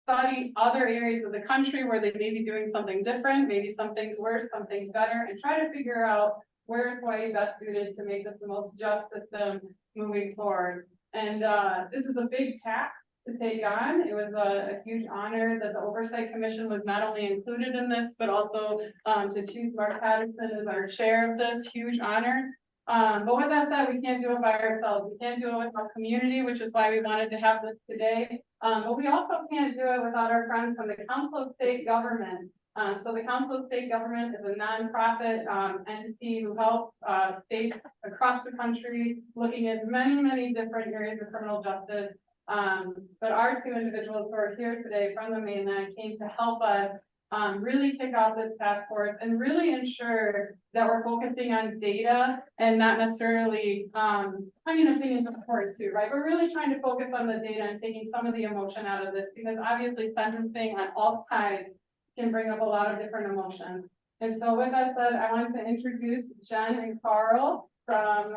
study other areas of the country where they may be doing something different, maybe some things worse, some things better, and try to figure out where is Hawaii best suited to make this the most just system moving forward. And this is a big task to take on. It was a huge honor that the Oversight Commission was not only included in this, but also to choose Mark Patterson as our chair of this, huge honor. But with that said, we can't do it by ourselves. We can't do it with our community, which is why we wanted to have this today. But we also can't do it without our friends from the Council of State Government. So the Council of State Government is a nonprofit entity who helps states across the country looking at many, many different areas of criminal justice. But our two individuals who are here today from the mainland came to help us really kick off this task force and really ensure that we're focusing on data and not necessarily, I mean, opinions are important too, right? But really trying to focus on the data and taking some of the emotion out of this, because obviously sentencing on all sides can bring up a lot of different emotions. And so with that said, I wanted to introduce Jen and Carl from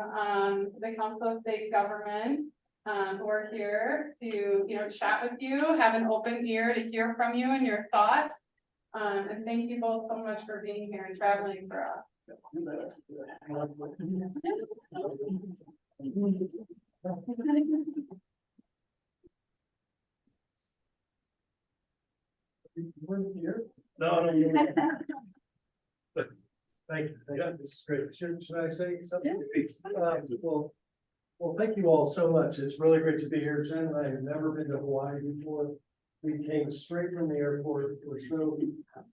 the Council of State Government, who are here to, chat with you, have an open ear to hear from you and your thoughts. And thank you both so much for being here and traveling for us. No. Thank you. This is great. Should I say something? Well, thank you all so much. It's really great to be here. Jen and I have never been to Hawaii before. We came straight from the airport.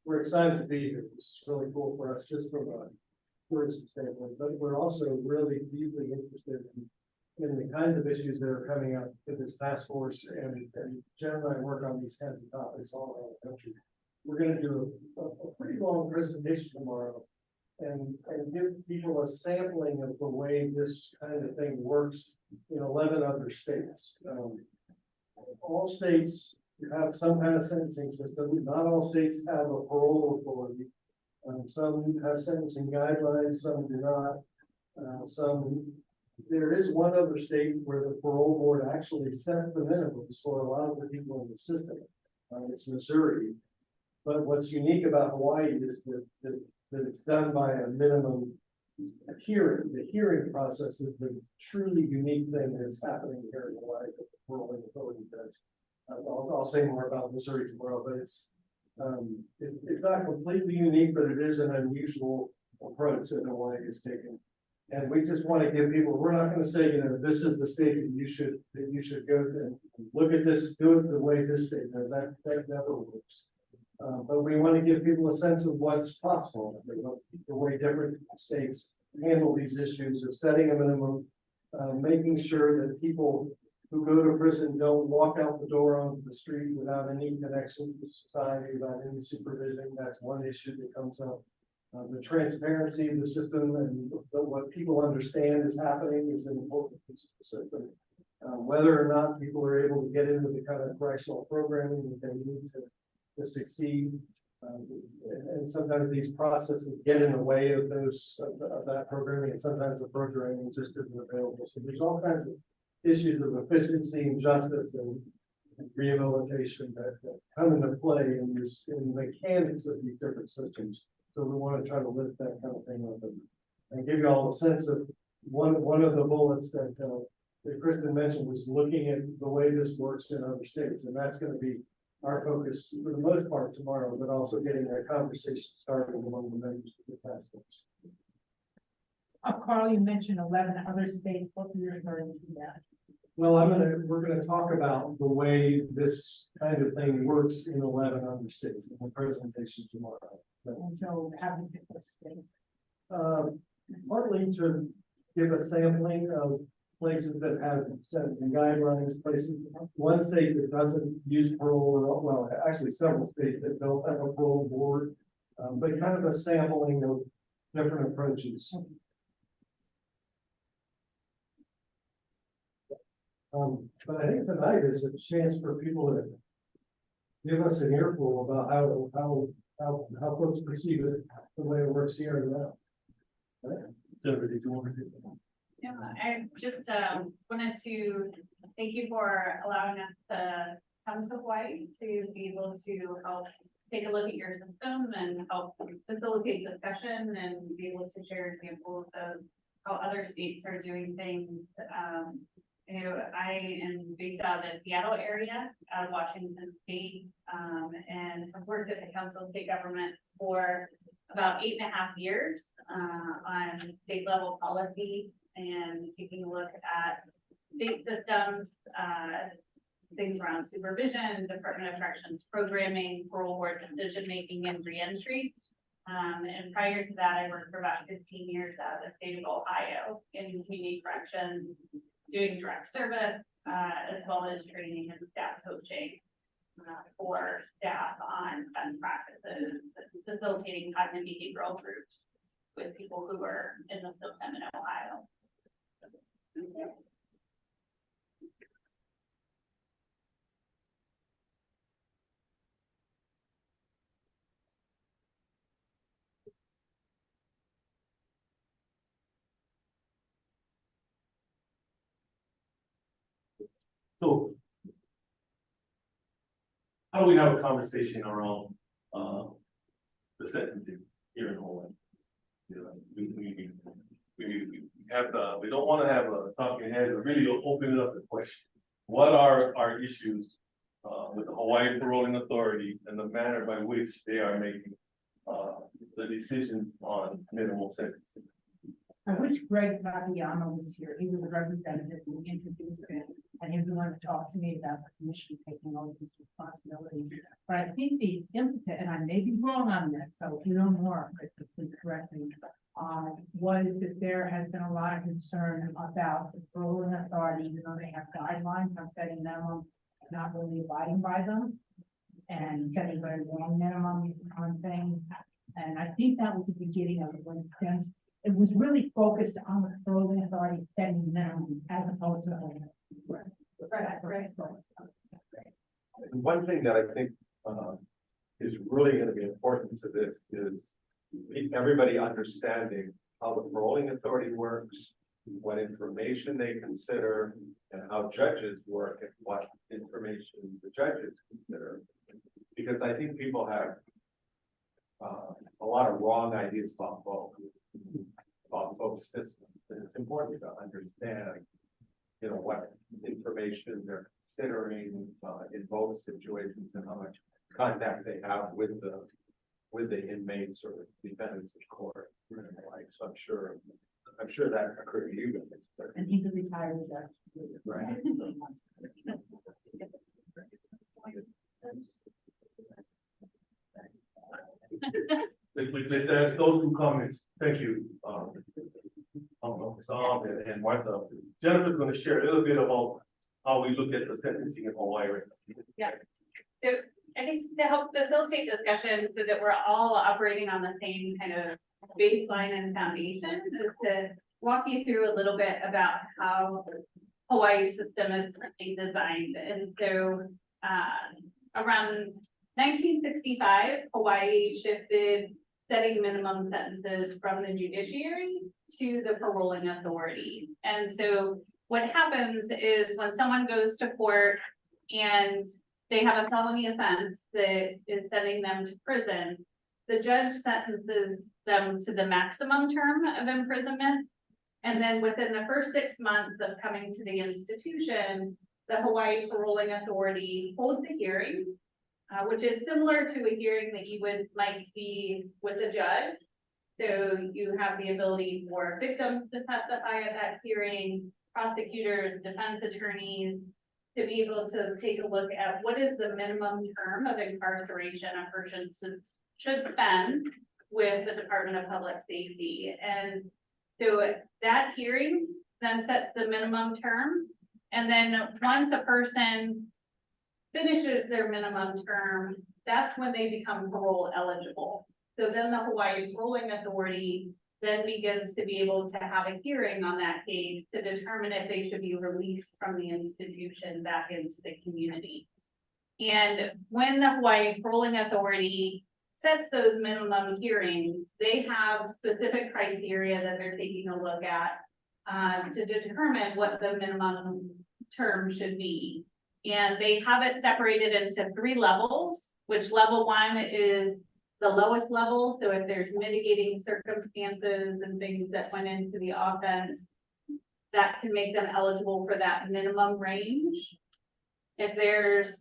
We're excited to be here. It's really cool for us, just from a tourism standpoint. But we're also really deeply interested in the kinds of issues that are coming up with this task force. And Jen and I work on these kinds of topics all around the country. We're going to do a pretty long presentation tomorrow and give people a sampling of the way this kind of thing works in 11 other states. All states have some kind of sentencing system. Not all states have a parole authority. Some have sentencing guidelines, some do not. There is one other state where the parole board actually set the minimums for a lot of the people in the system. It's Missouri. But what's unique about Hawaii is that it's done by a minimum hearing. The hearing process is the truly unique thing that's happening here in Hawaii that the Paroling Authority does. I'll say more about Missouri tomorrow, but it's not completely unique, but it is an unusual approach that Hawaii has taken. And we just want to give people, we're not going to say, this is the state that you should go to and look at this, do it the way this state does. That never works. But we want to give people a sense of what's possible, the way different states handle these issues of setting a minimum, making sure that people who go to prison don't walk out the door onto the street without any connection to society, without any supervision. That's one issue that comes up. The transparency of the system and what people understand is happening is an important piece of the system. Whether or not people are able to get into the kind of correctional programming that they need to succeed. And sometimes these processes get in the way of that programming, and sometimes the programming just isn't available. So there's all kinds of issues of efficiency and justice and rehabilitation that come into play in the mechanics of these different systems. So we want to try to lift that kind of thing up and give you all a sense of one of the bullets that Kristen mentioned was looking at the way this works in other states, and that's going to be our focus for the most part tomorrow, but also getting that conversation started among the members of the task force. Carl, you mentioned 11 other states. What are you referring to that? Well, we're gonna talk about the way this kind of thing works in 11 other states in the presentation tomorrow. And so having different states. Partly to give a sampling of places that have sentencing guidelines, one state that doesn't use parole, well, actually several states that don't have a parole board, but kind of a sampling of different approaches. But I think tonight is a chance for people to give us an earful about how folks perceive it, the way it works here and now. Right? Deborah, did you want to say something? Yeah, I just wanted to thank you for allowing us to come to Hawaii to be able to help take a look at your system and help facilitate discussion and be able to share examples of how other states are doing things. You know, I am based out of the Seattle area, out of Washington State, and have worked at the Council of State Government for about 8.5 years on state level policy and taking a look at state systems, things around supervision, Department of Corrections programming, parole board decision-making, and reentry. And prior to that, I worked for about 15 years out of the state of Ohio in community corrections, doing direct service, as well as training and staff coaching for staff on best practices, facilitating cognitive behavioral groups with people who are in the system in Ohio. So how do we have a conversation around the sentencing here in Hawaii? You know, we don't want to have a talking head, but really open it up the question. What are our issues with the Hawaii Paroling Authority and the manner by which they are making the decisions on minimal sentencing? I wish Greg Fabiano was here. He was a representative who introduced it, and he was the one to talk to me about the commission taking all this responsibility. But I think the impetus, and I may be wrong on this, so if you know more, please correct me, was that there has been a lot of concern about the paroling authority, even though they have guidelines on setting minimums, not really abiding by them, and setting very long minimums on things. And I think that was the beginning of it, when it was really focused on the paroling authority setting minimums as opposed to. Right. One thing that I think is really going to be important to this is everybody understanding how the paroling authority works, what information they consider, and how judges work and what information the judges consider. Because I think people have a lot of wrong ideas about both systems. And it's important to understand, you know, what information they're considering in both situations and how much contact they have with the inmates or defendants of court. Like, so I'm sure that occurred to you guys. And he's a retired judge. Right. There's those two comments. Thank you. Sam and Martha. Jennifer's going to share a little bit about how we look at the sentencing in Hawaii. Yeah. So I think to help facilitate discussion so that we're all operating on the same kind of baseline and foundation is to walk you through a little bit about how Hawaii's system is currently designed. And so around 1965, Hawaii shifted setting minimum sentences from the judiciary to the paroling authority. And so what happens is when someone goes to court and they have a felony offense that is sending them to prison, the judge sentences them to the maximum term of imprisonment. And then within the first 6 months of coming to the institution, the Hawaii Paroling Authority holds a hearing, which is similar to a hearing that you might see with a judge. So you have the ability for victims to testify at that hearing, prosecutors, defense attorneys, to be able to take a look at what is the minimum term of incarceration a person should spend with the Department of Public Safety. And so that hearing then sets the minimum term. And then once a person finishes their minimum term, that's when they become parole eligible. So then the Hawaii Paroling Authority then begins to be able to have a hearing on that case to determine if they should be released from the institution back into the community. And when the Hawaii Paroling Authority sets those minimum hearings, they have specific criteria that they're taking a look at to determine what the minimum term should be. And they have it separated into 3 levels, which level 1 is the lowest level. So if there's mitigating circumstances and things that went into the offense, that can make them eligible for that minimum range. If there's,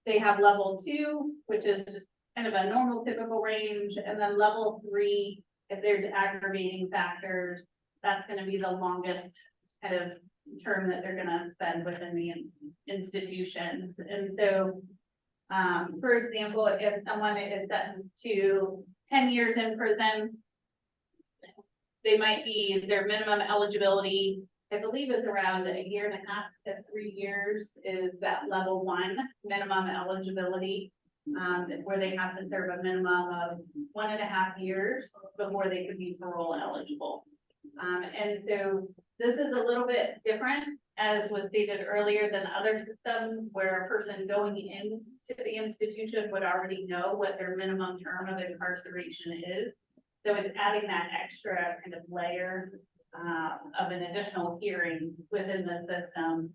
they have level 2, which is just kind of a normal typical range, and then level 3, if there's aggravating factors, that's gonna be the longest kind of term that they're gonna spend within the institution. And so, for example, if someone is sentenced to 10 years in prison, they might be, their minimum eligibility, I believe, is around 1.5 years to 3 years is that level 1 minimum eligibility, where they have to serve a minimum of 1.5 years before they could be parole eligible. And so this is a little bit different, as was stated earlier, than other systems where a person going into the institution would already know what their minimum term of incarceration is. So it's adding that extra kind of layer of an additional hearing within the system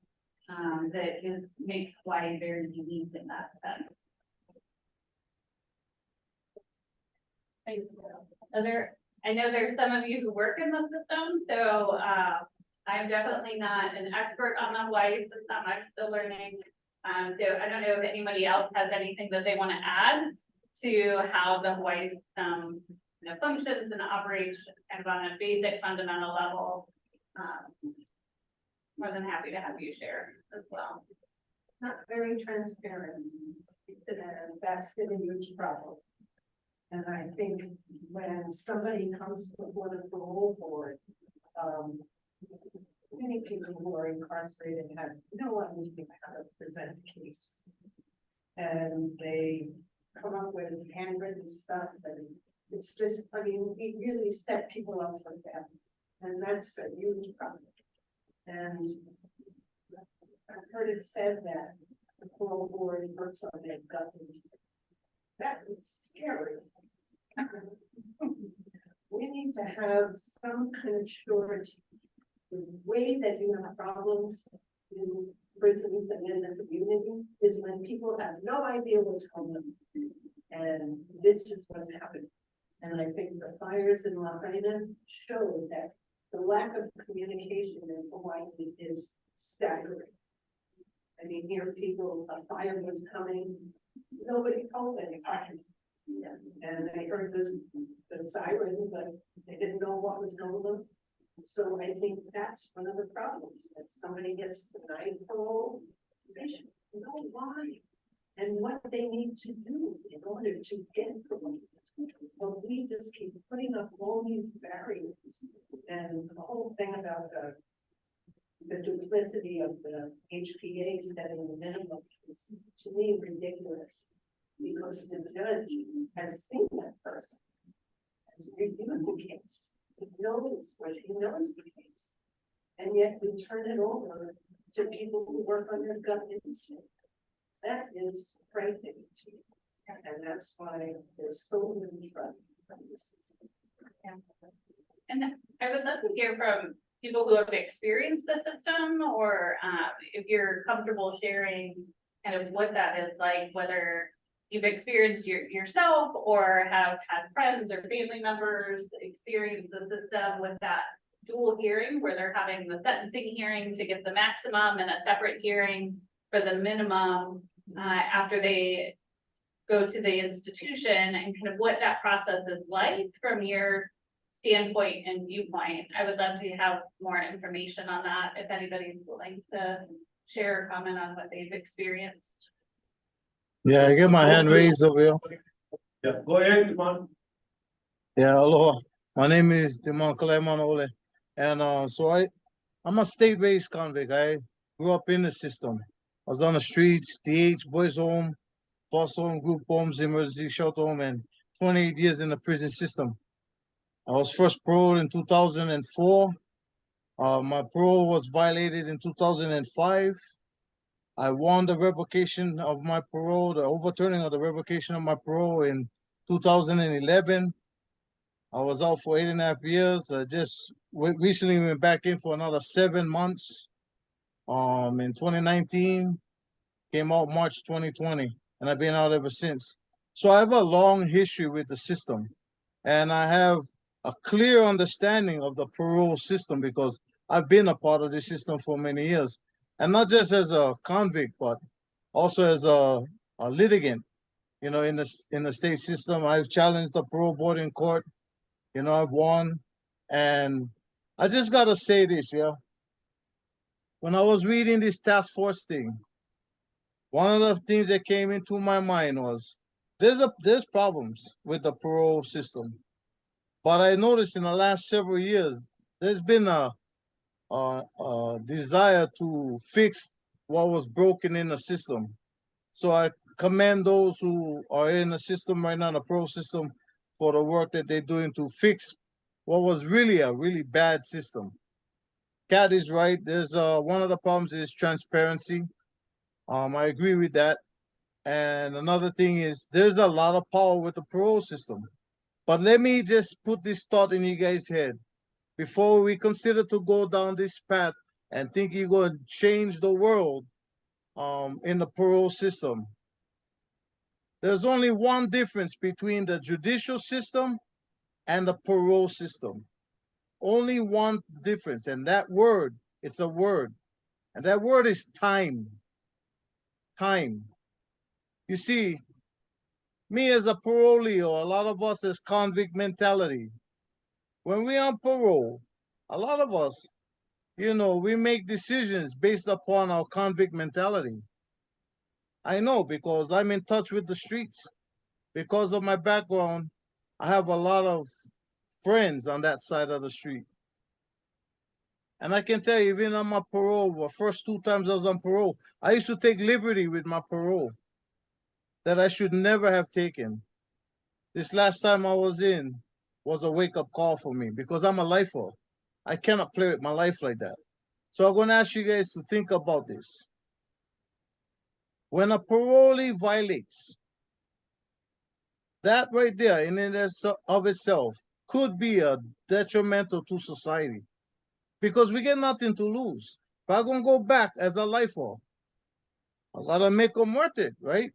that makes Hawaii very unique in that sense. I know there's some of you who work in the system, so I'm definitely not an expert on the Hawaii system. I'm still learning. So I don't know if anybody else has anything that they want to add to how the Hawaii system functions and operates kind of on a basic fundamental level. More than happy to have you share as well. Not very transparent. That's been a huge problem. And I think when somebody comes before the parole board, many people who are incarcerated have no idea how to present a case. And they come up with handwritten stuff, and it's just, I mean, it really set people up for that. And that's a huge problem. And I've heard it said that the parole board works on their governance. That is scary. We need to have some kind of surety. The way that you have problems in prisons and in the community is when people have no idea what's going on. And this is what's happening. And I think the fires in Lahaina show that the lack of communication in Hawaii is staggering. I mean, here people, a fire was coming, nobody told anybody. And they heard the siren, but they didn't know what was going on. So I think that's one of the problems, that somebody gets denied parole, they should know why and what they need to do in order to get parole. But we just keep putting up all these barriers, and the whole thing about the duplicity of the HPA setting the minimum is, to me, ridiculous. Because the judge has seen that person, has reviewed the case, he knows what he knows the case, and yet we turn it over to people who work on their gut instinct. That is frightening to me, and that's why there's so little trust from this system. And I would love to hear from people who have experienced the system, or if you're comfortable sharing kind of what that is like, whether you've experienced yourself or have had friends or family members experience the system with that dual hearing, where they're having the sentencing hearing to get the maximum and a separate hearing for the minimum after they go to the institution, and kind of what that process is like from your standpoint and viewpoint. I would love to have more information on that if anybody's willing to share or comment on what they've experienced. Yeah, I get my hand raised over here. Yeah, go ahead, Demon. Yeah, aloha. My name is Demon Kalaimanaole. And so I'm a state-raised convict. I grew up in the system. I was on the streets, DH, boys home, foster home, group homes, emergency shelter home, and 28 years in the prison system. I was first paroled in 2004. My parole was violated in 2005. I won the revocation of my parole, the overturning of the revocation of my parole in 2011. I was out for 8.5 years. I just recently went back in for another 7 months. In 2019, Came out March 2020, and I've been out ever since. So I have a long history with the system, and I have a clear understanding of the parole system because I've been a part of the system for many years, and not just as a convict, but also as a litigant. You know, in the state system, I've challenged the parole board in court. You know, I've won, and I just gotta say this, yeah. When I was reading this task force thing, one of the things that came into my mind was there's problems with the parole system, but I noticed in the last several years there's been a desire to fix what was broken in the system. So I commend those who are in the system right now, the parole system, for the work that they're doing to fix what was really a really bad system. Kat is right. There's one of the problems is transparency. I agree with that. And another thing is there's a lot of power with the parole system. But let me just put this thought in you guys' head. Before we consider to go down this path and think you're going to change the world in the parole system, there's only one difference between the judicial system and the parole system. Only one difference, and that word, it's a word, and that word is time. Time. You see, me as a parolee, or a lot of us as convict mentality, when we're on parole, a lot of us, you know, we make decisions based upon our convict mentality. I know because I'm in touch with the streets. Because of my background, I have a lot of friends on that side of the street. And I can tell you, even on my parole, the first 2 times I was on parole, I used to take liberty with my parole that I should never have taken. This last time I was in was a wake-up call for me because I'm a lifer. I cannot play with my life like that. So I'm going to ask you guys to think about this. When a parolee violates, that right there in and of itself could be a detrimental to society because we get nothing to lose. If I'm going to go back as a lifer, I got to make them worth it, right?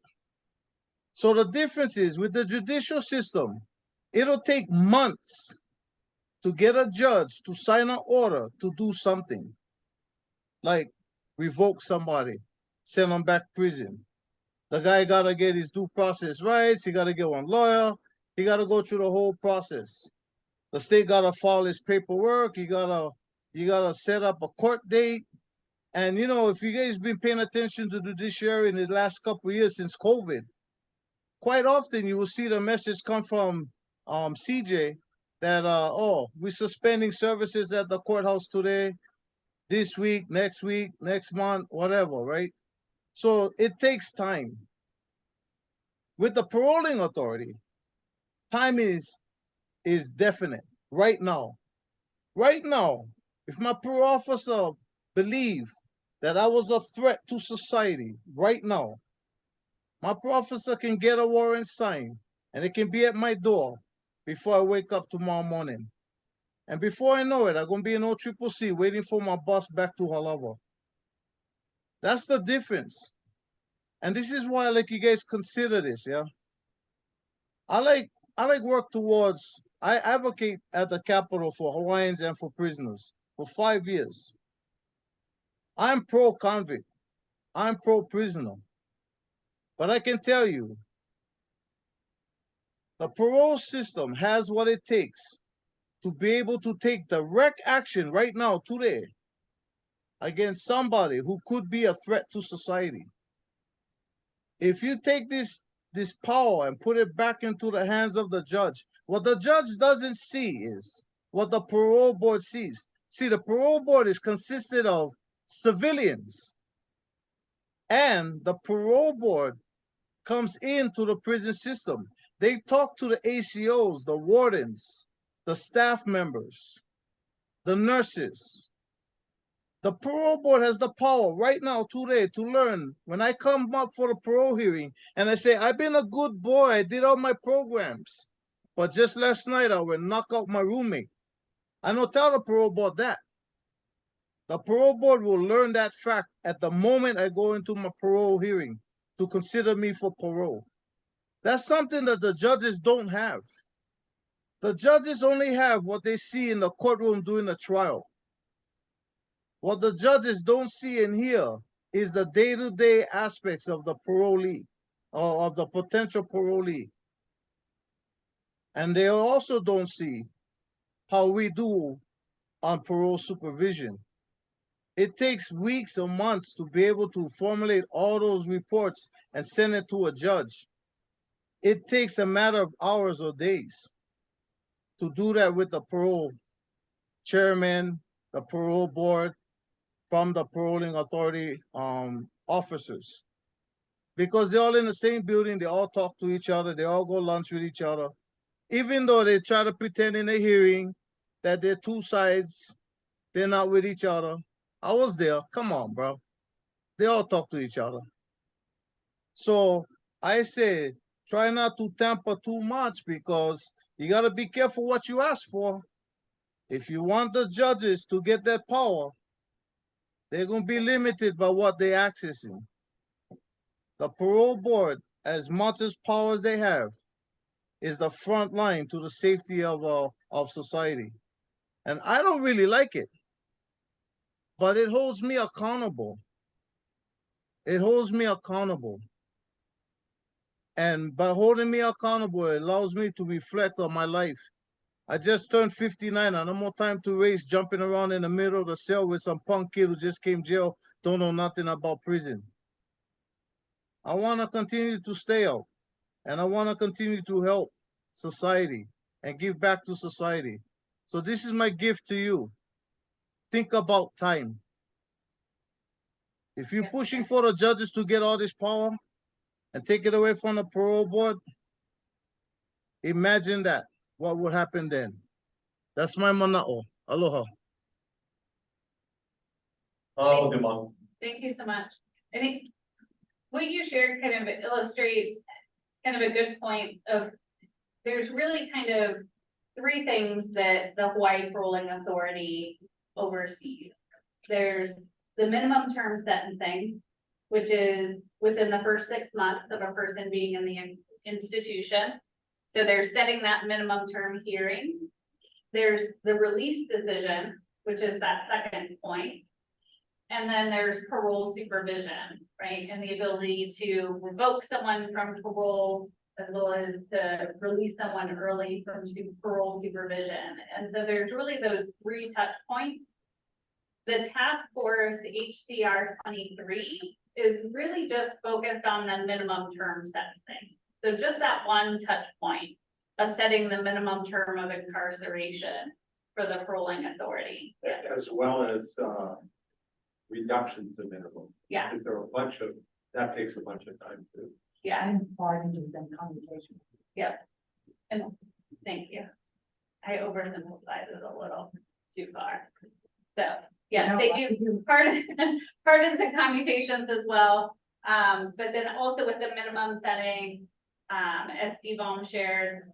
So the difference is with the judicial system, it'll take months to get a judge to sign an order to do something, like revoke somebody, send them back to prison. The guy got to get his due process rights. He got to get one lawyer. He got to go through the whole process. The state got to file his paperwork. You gotta set up a court date. And you know, if you guys been paying attention to the judiciary in the last couple of years since COVID, quite often you will see the message come from CJ that oh, we're suspending services at the courthouse today, this week, next month, whatever, right? So it takes time. With the paroling authority, time is definite right now. Right now, if my parole officer believed that I was a threat to society right now, my parole officer can get a warrant signed and it can be at my door before I wake up tomorrow morning. And before I know it, I'm going to be in OCCC waiting for my bus back to Halava. That's the difference. And this is why I like you guys consider this, yeah? I like work towards, I advocate at the Capitol for Hawaiians and for prisoners for 5 years. I'm pro-convict. I'm pro-prisoner. But I can tell you, the parole system has what it takes to be able to take direct action right now, today, against somebody who could be a threat to society. If you take this power and put it back into the hands of the judge, what the judge doesn't see is what the parole board sees. See, the parole board is consisted of civilians, and the parole board comes into the prison system. They talk to the ACOs, the wardens, the staff members, the nurses. The parole board has the power right now today to learn. When I come up for the parole hearing and I say, I've been a good boy, I did all my programs, but just last night I went knock out my roommate. I don't tell the parole board that. The parole board will learn that fact at the moment I go into my parole hearing to consider me for parole. That's something that the judges don't have. The judges only have what they see in the courtroom during the trial. What the judges don't see and hear is the day-to-day aspects of the parolee, or of the potential parolee. And they also don't see how we do on parole supervision. It takes weeks or months to be able to formulate all those reports and send it to a judge. It takes a matter of hours or days to do that with the parole chairman, the parole board, from the paroling authority officers. Because they're all in the same building, they all talk to each other, they all go lunch with each other. Even though they try to pretend in a hearing that they're two sides, they're not with each other. I was there, come on, bro. They all talk to each other. So I say, try not to tamper too much, because you gotta be careful what you ask for. If you want the judges to get that power, they're gonna be limited by what they're accessing. The parole board, as much as power as they have, is the front line to the safety of society. And I don't really like it, but it holds me accountable. It holds me accountable. And by holding me accountable, it allows me to reflect on my life. I just turned 59 and no more time to waste jumping around in the middle of the cell with some punk kid who just came jail, don't know nothing about prison. I want to continue to stay out, and I want to continue to help society and give back to society. So this is my gift to you. Think about time. If you're pushing for the judges to get all this power and take it away from the parole board, imagine that, what would happen then. That's my mana'o. Aloha. Demond. Thank you so much. I think what you shared kind of illustrates kind of a good point of, there's really kind of three things that the Hawaii Paroling Authority oversees. There's the minimum term sentencing, which is within the first 6 months of a person being in the institution. So they're setting that minimum term hearing. There's the release decision, which is that second point. And then there's parole supervision, right? And the ability to revoke someone from parole, as well as to release someone early from parole supervision. And so there's really those three touch points. The task force, HCR 23, is really just focused on the minimum term sentencing. So just that one touch point of setting the minimum term of incarceration for the paroling authority. As well as reductions in minimum. Yes. Because there are a bunch of, that takes a bunch of time too. Yeah. And pardons and commutation. Yep. And thank you. I oversimplified it a little too far. So, yes, they do pardons and commutations as well. But then also with the minimum setting, as Steve shared,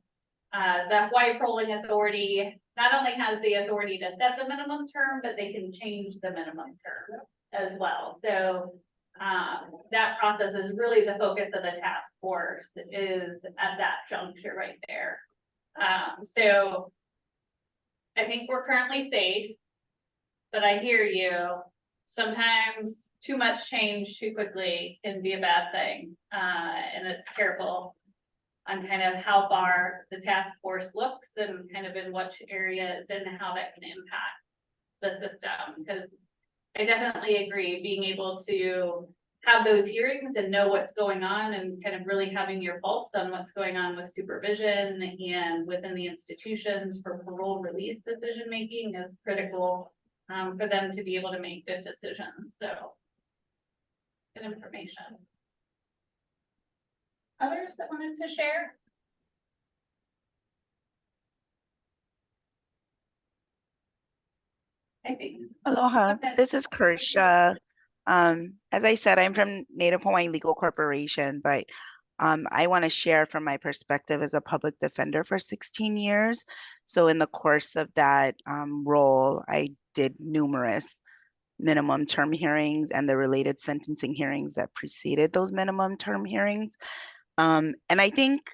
the Hawaii Paroling Authority not only has the authority to set the minimum term, but they can change the minimum term as well. So that process is really the focus of the task force, is at that juncture right there. So I think we're currently safe, but I hear you. Sometimes too much change too quickly can be a bad thing, and it's careful on kind of how far the task force looks and kind of in which areas and how that can impact the system. Because I definitely agree, being able to have those hearings and know what's going on and kind of really having your pulse on what's going on with supervision and within the institutions for parole release decision making is critical for them to be able to make good decisions. So good information. Others that wanted to share? I see. Aloha, Okay. this is Kersha. As I said, I'm from Native Hawaiian Legal Corporation, but I want to share from my perspective as a public defender for 16 years. So in the course of that role, I did numerous minimum term hearings and the related sentencing hearings that preceded those minimum term hearings. And I think,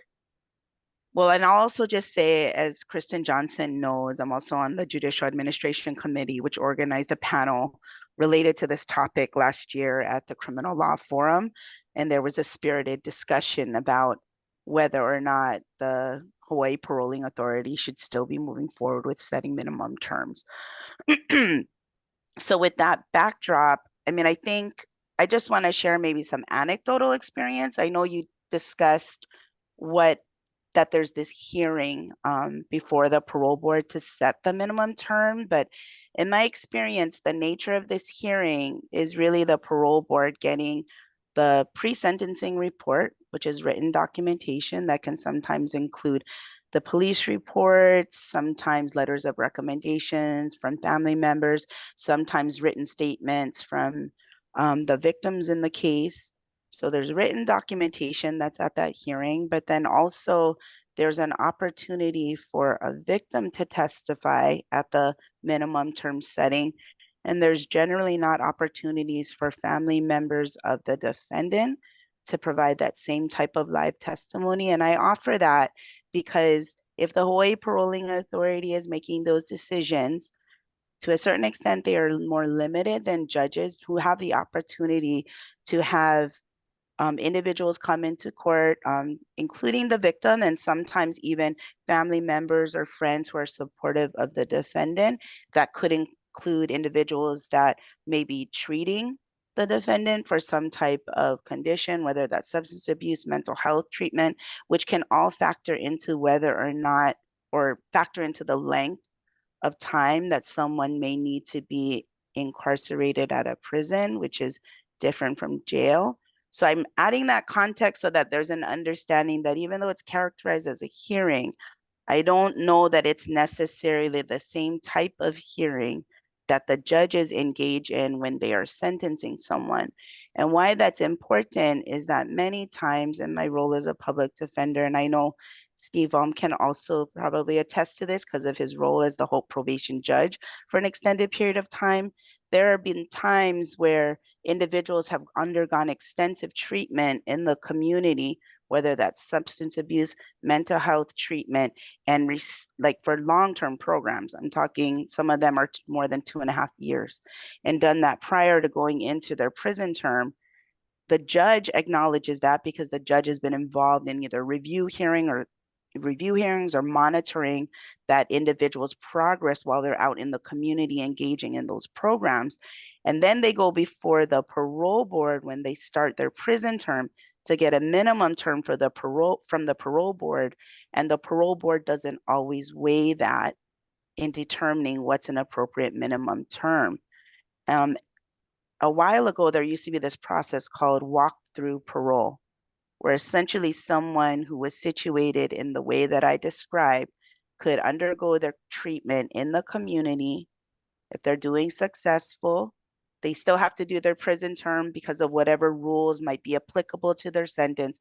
well, and I'll also just say, as Kristen Johnson knows, I'm also on the Judicial Administration Committee, which organized a panel related to this topic last year at the Criminal Law Forum. And there was a spirited discussion about whether or not the Hawaii Paroling Authority should still be moving forward with setting minimum terms. So with that backdrop, I mean, I think I just want to share maybe some anecdotal experience. I know you discussed that there's this hearing before the parole board to set the minimum term, but in my experience, the nature of this hearing is really the parole board getting the pre-sentencing report, which is written documentation that can sometimes include the police reports, sometimes letters of recommendations from family members, sometimes written statements from the victims in the case. So there's written documentation that's at that hearing, but then also there's an opportunity for a victim to testify at the minimum term setting. And there's generally not opportunities for family members of the defendant to provide that same type of live testimony. And I offer that because if the Hawaii Paroling Authority is making those decisions, to a certain extent, they are more limited than judges who have the opportunity to have individuals come into court, including the victim and sometimes even family members or friends who are supportive of the defendant. That could include individuals that may be treating the defendant for some type of condition, whether that's substance abuse, mental health treatment, which can all factor into whether or not, or factor into the length of time that someone may need to be incarcerated at a prison, which is different from jail. So I'm adding that context so that there's an understanding that even though it's characterized as a hearing, I don't know that it's necessarily the same type of hearing that the judges engage in when they are sentencing someone. And why that's important is that many times in my role as a public defender, and I know Steve can also probably attest to this because of his role as the Hope probation judge for an extended period of time, there have been times where individuals have undergone extensive treatment in the community, whether that's substance abuse, mental health treatment, and like for long-term programs. I'm talking, some of them are more than 2.5 years, and done that prior to going into their prison term. The judge acknowledges that because the judge has been involved in either review hearings or monitoring that individual's progress while they're out in the community engaging in those programs. And then they go before the parole board when they start their prison term to get a minimum term for the parole from the parole board. And the parole board doesn't always weigh that in determining what's an appropriate minimum term. A while ago, there used to be this process called walk-through parole, where essentially someone who was situated in the way that I described could undergo their treatment in the community. If they're doing successful, they still have to do their prison term because of whatever rules might be applicable to their sentence,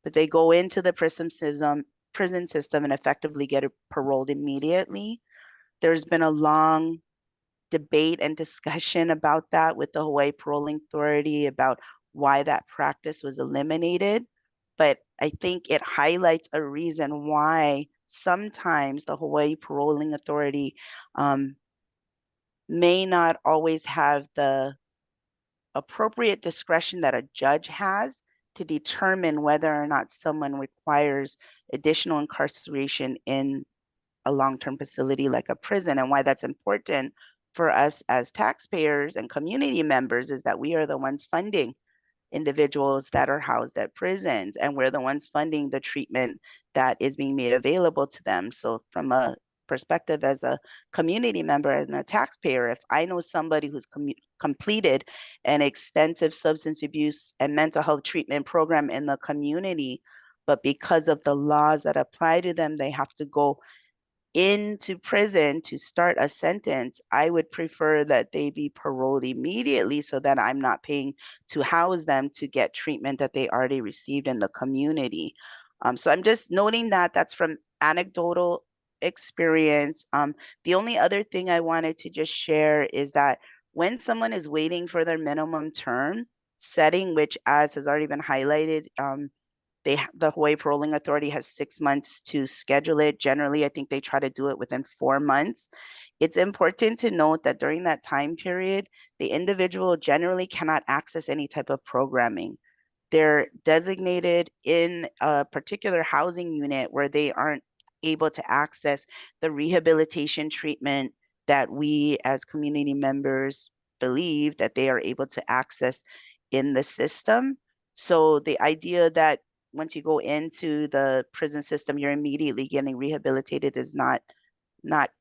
but they go into the prison system and effectively get paroled immediately. There's been a long debate and discussion about that with the Hawaii Paroling Authority about why that practice was eliminated. But I think it highlights a reason why sometimes the Hawaii Paroling Authority may not always have the appropriate discretion that a judge has to determine whether or not someone requires additional incarceration in a long-term facility like a prison. And why that's important for us as taxpayers and community members is that we are the ones funding individuals that are housed at prisons, and we're the ones funding the treatment that is being made available to them. So from a perspective as a community member and a taxpayer, if I know somebody who's completed an extensive substance abuse and mental health treatment program in the community, but because of the laws that apply to them, they have to go into prison to start a sentence, I would prefer that they be paroled immediately so that I'm not paying to house them to get treatment that they already received in the community. So I'm just noting that that's from anecdotal experience. The only other thing I wanted to just share is that when someone is waiting for their minimum term setting, which as has already been highlighted, the Hawaii Paroling Authority has 6 months to schedule it. Generally, I think they try to do it within 4 months. It's important to note that during that time period, the individual generally cannot access any type of programming. They're designated in a particular housing unit where they aren't able to access the rehabilitation treatment that we as community members believe that they are able to access in the system. So the idea that once you go into the prison system, you're immediately getting rehabilitated is not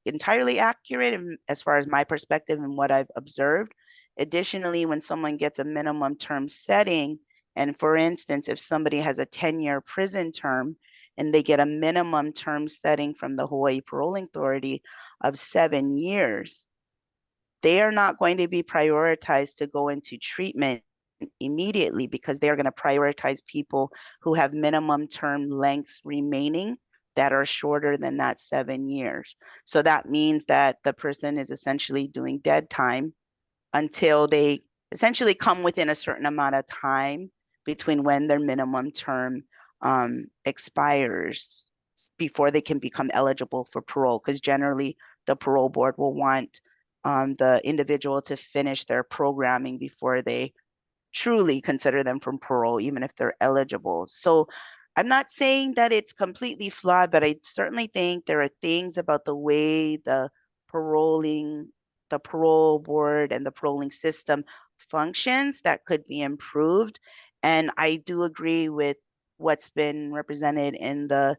entirely accurate as far as my perspective and what I've observed. Additionally, when someone gets a minimum term setting, and for instance, if somebody has a 10-year prison term and they get a minimum term setting from the Hawaii Paroling Authority of 7 years, they are not going to be prioritized to go into treatment immediately because they're going to prioritize people who have minimum term lengths remaining that are shorter than that 7 years. So that means that the person is essentially doing dead time until they essentially come within a certain amount of time between when their minimum term expires before they can become eligible for parole, because generally the parole board will want the individual to finish their programming before they truly consider them from parole, even if they're eligible. So I'm not saying that it's completely flawed, but I certainly think there are things about the way the parole board and the paroling system functions that could be improved. And I do agree with what's been represented in the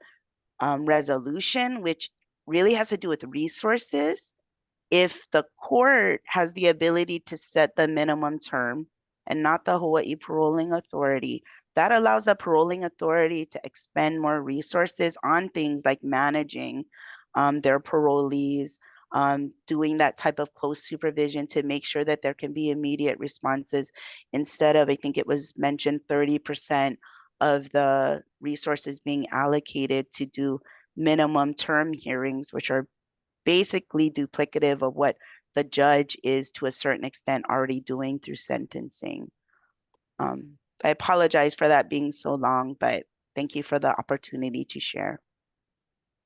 resolution, which really has to do with resources. If the court has the ability to set the minimum term and not the Hawaii Paroling Authority, that allows the paroling authority to expend more resources on things like managing their parolees, doing that type of close supervision to make sure that there can be immediate responses instead of, I think it was mentioned, 30% of the resources being allocated to do minimum term hearings, which are basically duplicative of what the judge is to a certain extent already doing through sentencing. I apologize for that being so long, but thank you for the opportunity to share.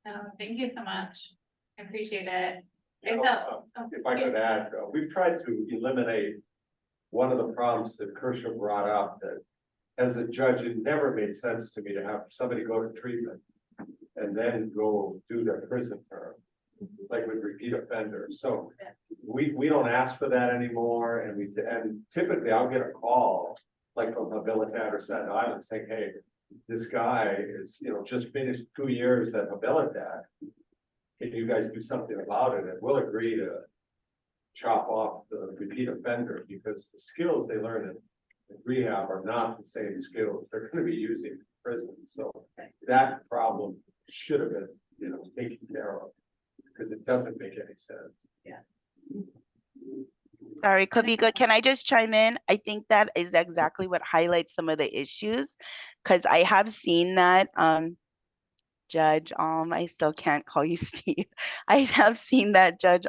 No, thank you so much. I appreciate it. You know, if I could add, we've tried to eliminate one of the problems that Kershaw brought up, that as a judge, it never made sense to me to have somebody go to treatment and then go do their prison term, like with repeat offenders. So we don't ask for that anymore, and typically I'll get a call like from Habilitat or Staten Island saying, hey, this guy is, just finished 2 years at Habilitat. Can you guys do something about it? And we'll agree to chop off the repeat offender, because the skills they learn in rehab are not the same skills they're going to be using in prison. So that problem should have been, taken care of, because it doesn't make any sense. Yeah. Sorry, Kavika, can I just chime in? I think that is exactly what highlights some of the issues, because I have seen that, Judge I still can't call you Steve. I have seen that, Judge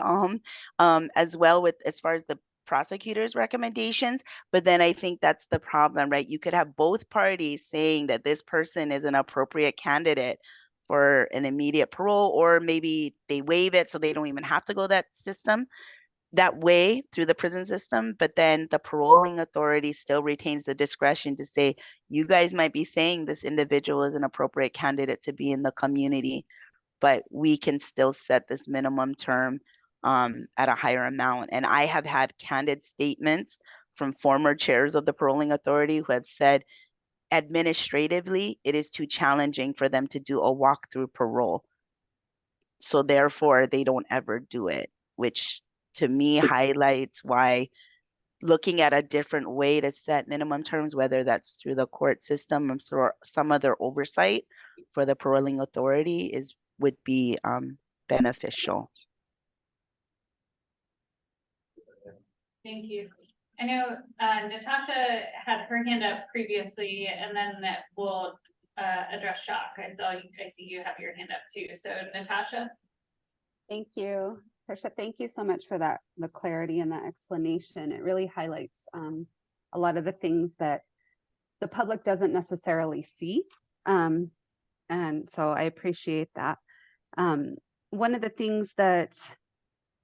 as well, with as far as the prosecutor's recommendations, but then I think that's the problem, right? You could have both parties saying that this person is an appropriate candidate for an immediate parole, or maybe they waive it so they don't even have to go that way through the prison system, but then the paroling authority still retains the discretion to say, you guys might be saying this individual is an appropriate candidate to be in the community, but we can still set this minimum term at a higher amount. And I have had candid statements from former chairs of the paroling authority who have said, administratively, it is too challenging for them to do a walkthrough parole. So therefore, they don't ever do it, which to me highlights why looking at a different way to set minimum terms, whether that's through the court system or some other oversight for the paroling authority, would be beneficial. Thank you. I know Natasha had her hand up previously, and then we'll address Shock. I see you have your hand up too. So Natasha. Thank you. Tricia, thank you so much for that, the clarity and that explanation. It really highlights a lot of the things that the public doesn't necessarily see. And so I appreciate that. One of the things that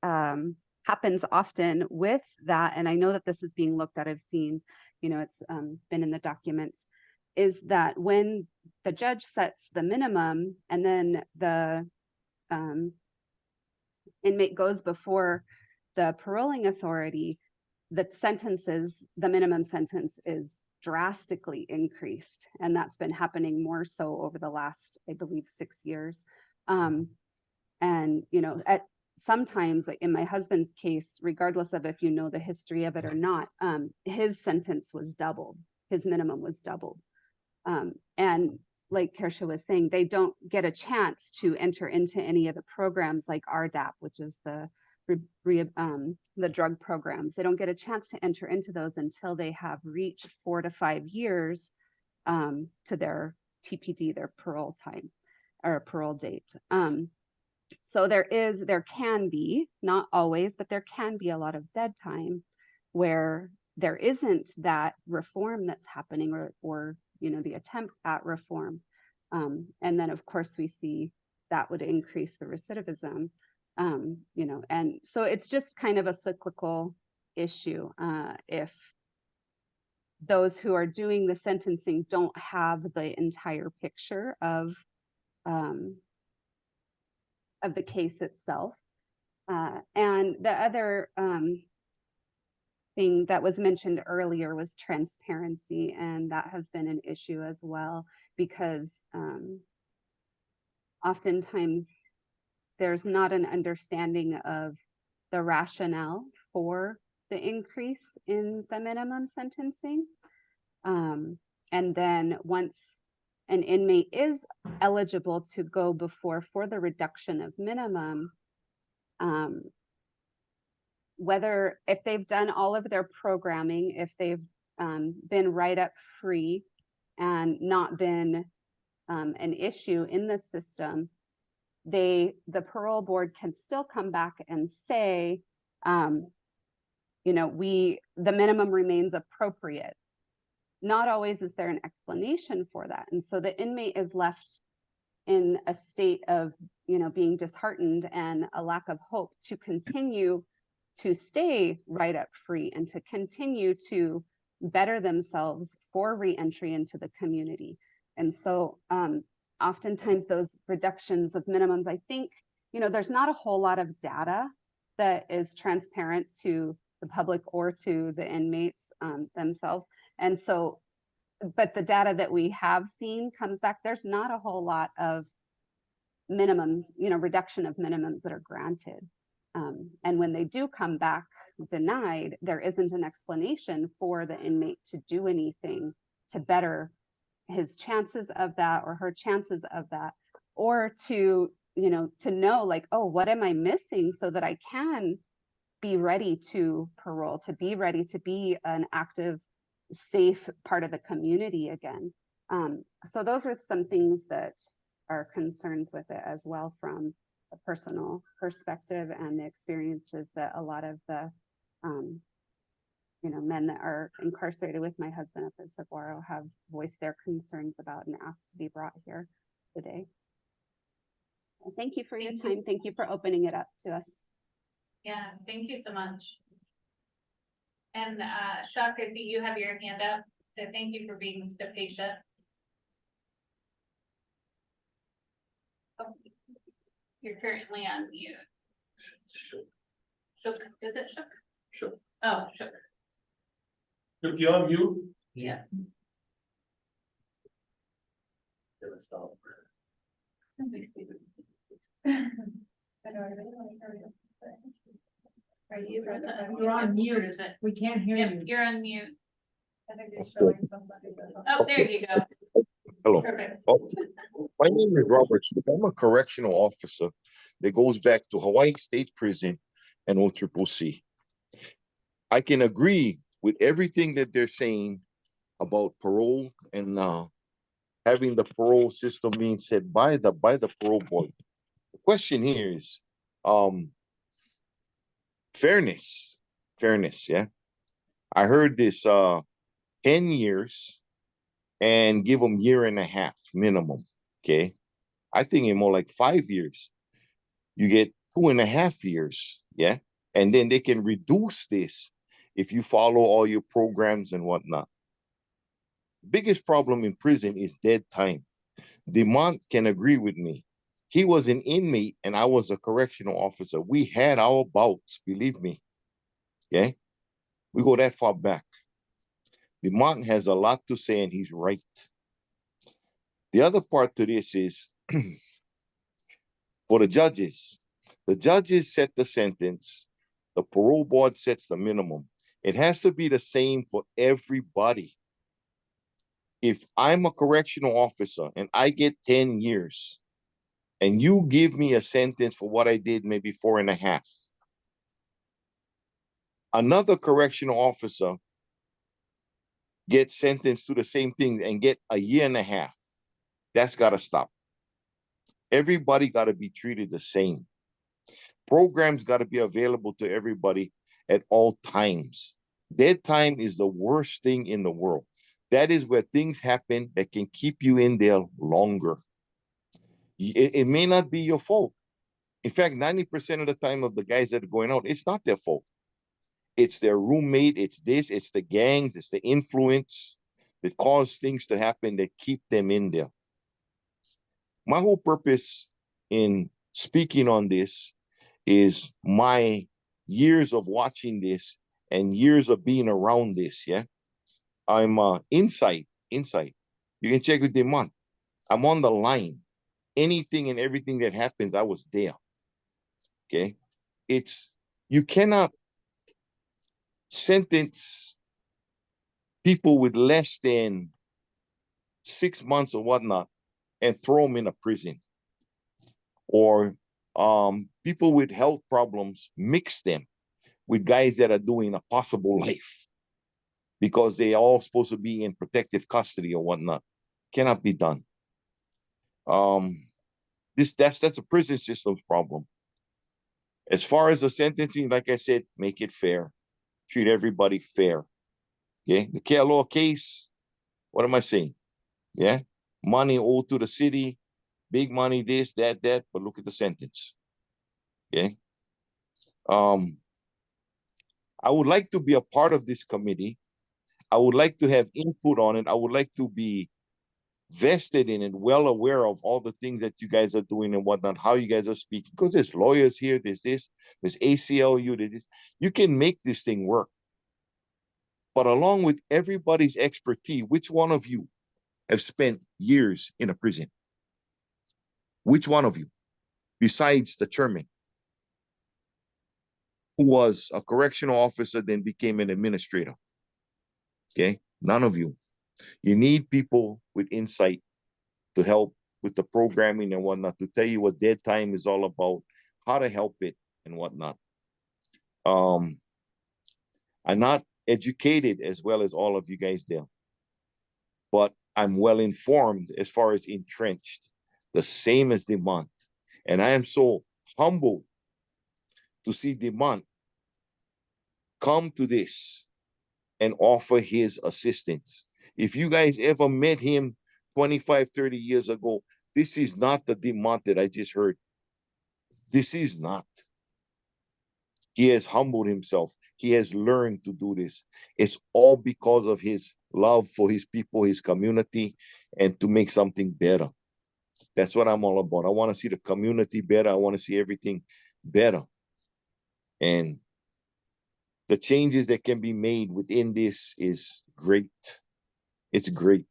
happens often with that, and I know that this is being looked at, I've seen, you know, it's been in the documents, is that when the judge sets the minimum and then the inmate goes before the paroling authority, the minimum sentence is drastically increased. And that's been happening more so over the last, I believe, 6 years. And, you know, sometimes, like in my husband's case, regardless of if you know the history of it or not, his sentence was doubled. His minimum was doubled. And like Kersha was saying, they don't get a chance to enter into any of the programs like RDAP, which is the drug programs. They don't get a chance to enter into those until they have reached 4 to 5 years to their TPD, their parole time or parole date. So there can be, not always, but there can be a lot of dead time where there isn't that reform that's happening or you know, the attempt at reform. And then of course we see that would increase the recidivism, you know, and so it's just kind of a cyclical issue. If those who are doing the sentencing don't have the entire picture of the case itself. And the other thing that was mentioned earlier was transparency, and that has been an issue as well, because oftentimes there's not an understanding of the rationale for the increase in the minimum sentencing. And then once an inmate is eligible to go before for the reduction of minimum, whether if they've done all of their programming, if they've been write-up free and not been an issue in the system, the parole board can still come back and say, you know, the minimum remains appropriate. Not always is there an explanation for that. And so the inmate is left in a state of, you know, being disheartened and a lack of hope to continue to stay write-up free and to continue to better themselves for re-entry into the community. And so oftentimes those reductions of minimums, I think, you know, there's not a whole lot of data that is transparent to the public or to the inmates themselves. And so, but the data that we have seen comes back, there's not a whole lot of minimums, you know, reduction of minimums that are granted. And when they do come back denied, there isn't an explanation for the inmate to do anything to better his chances of that or her chances of that, or to, you know, to know like, oh, what am I missing so that I can be ready to parole, to be ready to be an active, safe part of the community again. So those are some things that are concerns with it as well from a personal perspective and the experiences that a lot of the you know, men that are incarcerated with my husband at the Saguaro have voiced their concerns about and asked to be brought here today. Well, thank you for your time. Thank you for opening it up to us. Yeah, thank you so much. And Shock, I see you have your hand up, so thank you for being so patient. Oh, you're currently on mute. Shook, is it Shook? Shook. Oh, Shook. Shook, you on mute? Yeah. Yeah, let's stop. Are you? You're on mute. Is it? We can't hear Yep, you. you're on mute. Oh, there you go. Hello. Perfect. Oh, my name is Robert. I'm a correctional officer that goes back to Hawaii State Prison and OCCC. I can agree with everything that they're saying about parole and having the parole system being set by the parole board. The question here is, fairness, fairness, yeah. I heard this 10 years and give them year and a half minimum. Okay. I think in more like 5 years, you get 2.5 years. Yeah. And then they can reduce this if you follow all your programs and whatnot. Biggest problem in prison is dead time. Demont can agree with me. He was an inmate and I was a correctional officer. We had our bouts, believe me. Okay. We go that far back. Demont has a lot to say and he's right. The other part to this is for the judges. The judges set the sentence. The parole board sets the minimum. It has to be the same for everybody. If I'm a correctional officer and I get 10 years and you give me a sentence for what I did, maybe 4.5, another correctional officer gets sentenced to the same thing and get a year and a half. That's got to stop. Everybody got to be treated the same. Programs got to be available to everybody at all times. Dead time is the worst thing in the world. That is where things happen that can keep you in there longer. It may not be your fault. In fact, 90% of the time of the guys that are going out, it's not their fault. It's their roommate, it's this, it's the gangs, it's the influence that cause things to happen that keep them in there. My whole purpose in speaking on this is my years of watching this and years of being around this, yeah? I'm insight. You can check with Demont. I'm on the line. Anything and everything that happens, I was there. Okay? You cannot sentence people with less than 6 months or whatnot and throw them in a prison. Or people with health problems, mix them with guys that are doing a possible life because they are all supposed to be in protective custody or whatnot. Cannot be done. That's a prison system's problem. As far as the sentencing, like I said, make it fair. Treat everybody fair. Okay. The care law case, what am I saying? Yeah. Money owed to the city, big money, this, that, but look at the sentence. Okay. I would like to be a part of this committee. I would like to have input on it. I would like to be vested in it, well aware of all the things that you guys are doing and whatnot, how you guys are speaking, because there's lawyers here, there's this, there's ACLU, there's this. You can make this thing work. But along with everybody's expertise, which one of you have spent years in a prison? Which one of you, besides the chairman, who was a correctional officer, then became an administrator? Okay, none of you. You need people with insight to help with the programming and whatnot, to tell you what dead time is all about, how to help it and whatnot. I'm not educated as well as all of you guys there, but I'm well informed as far as entrenched, the same as Demont. And I am so humbled to see Demont come to this and offer his assistance. If you guys ever met him 25, 30 years ago, this is not the Demont that I just heard. This is not. He has humbled himself. He has learned to do this. It's all because of his love for his people, his community, and to make something better. That's what I'm all about. I want to see the community better. I want to see everything better. And the changes that can be made within this is great. It's great.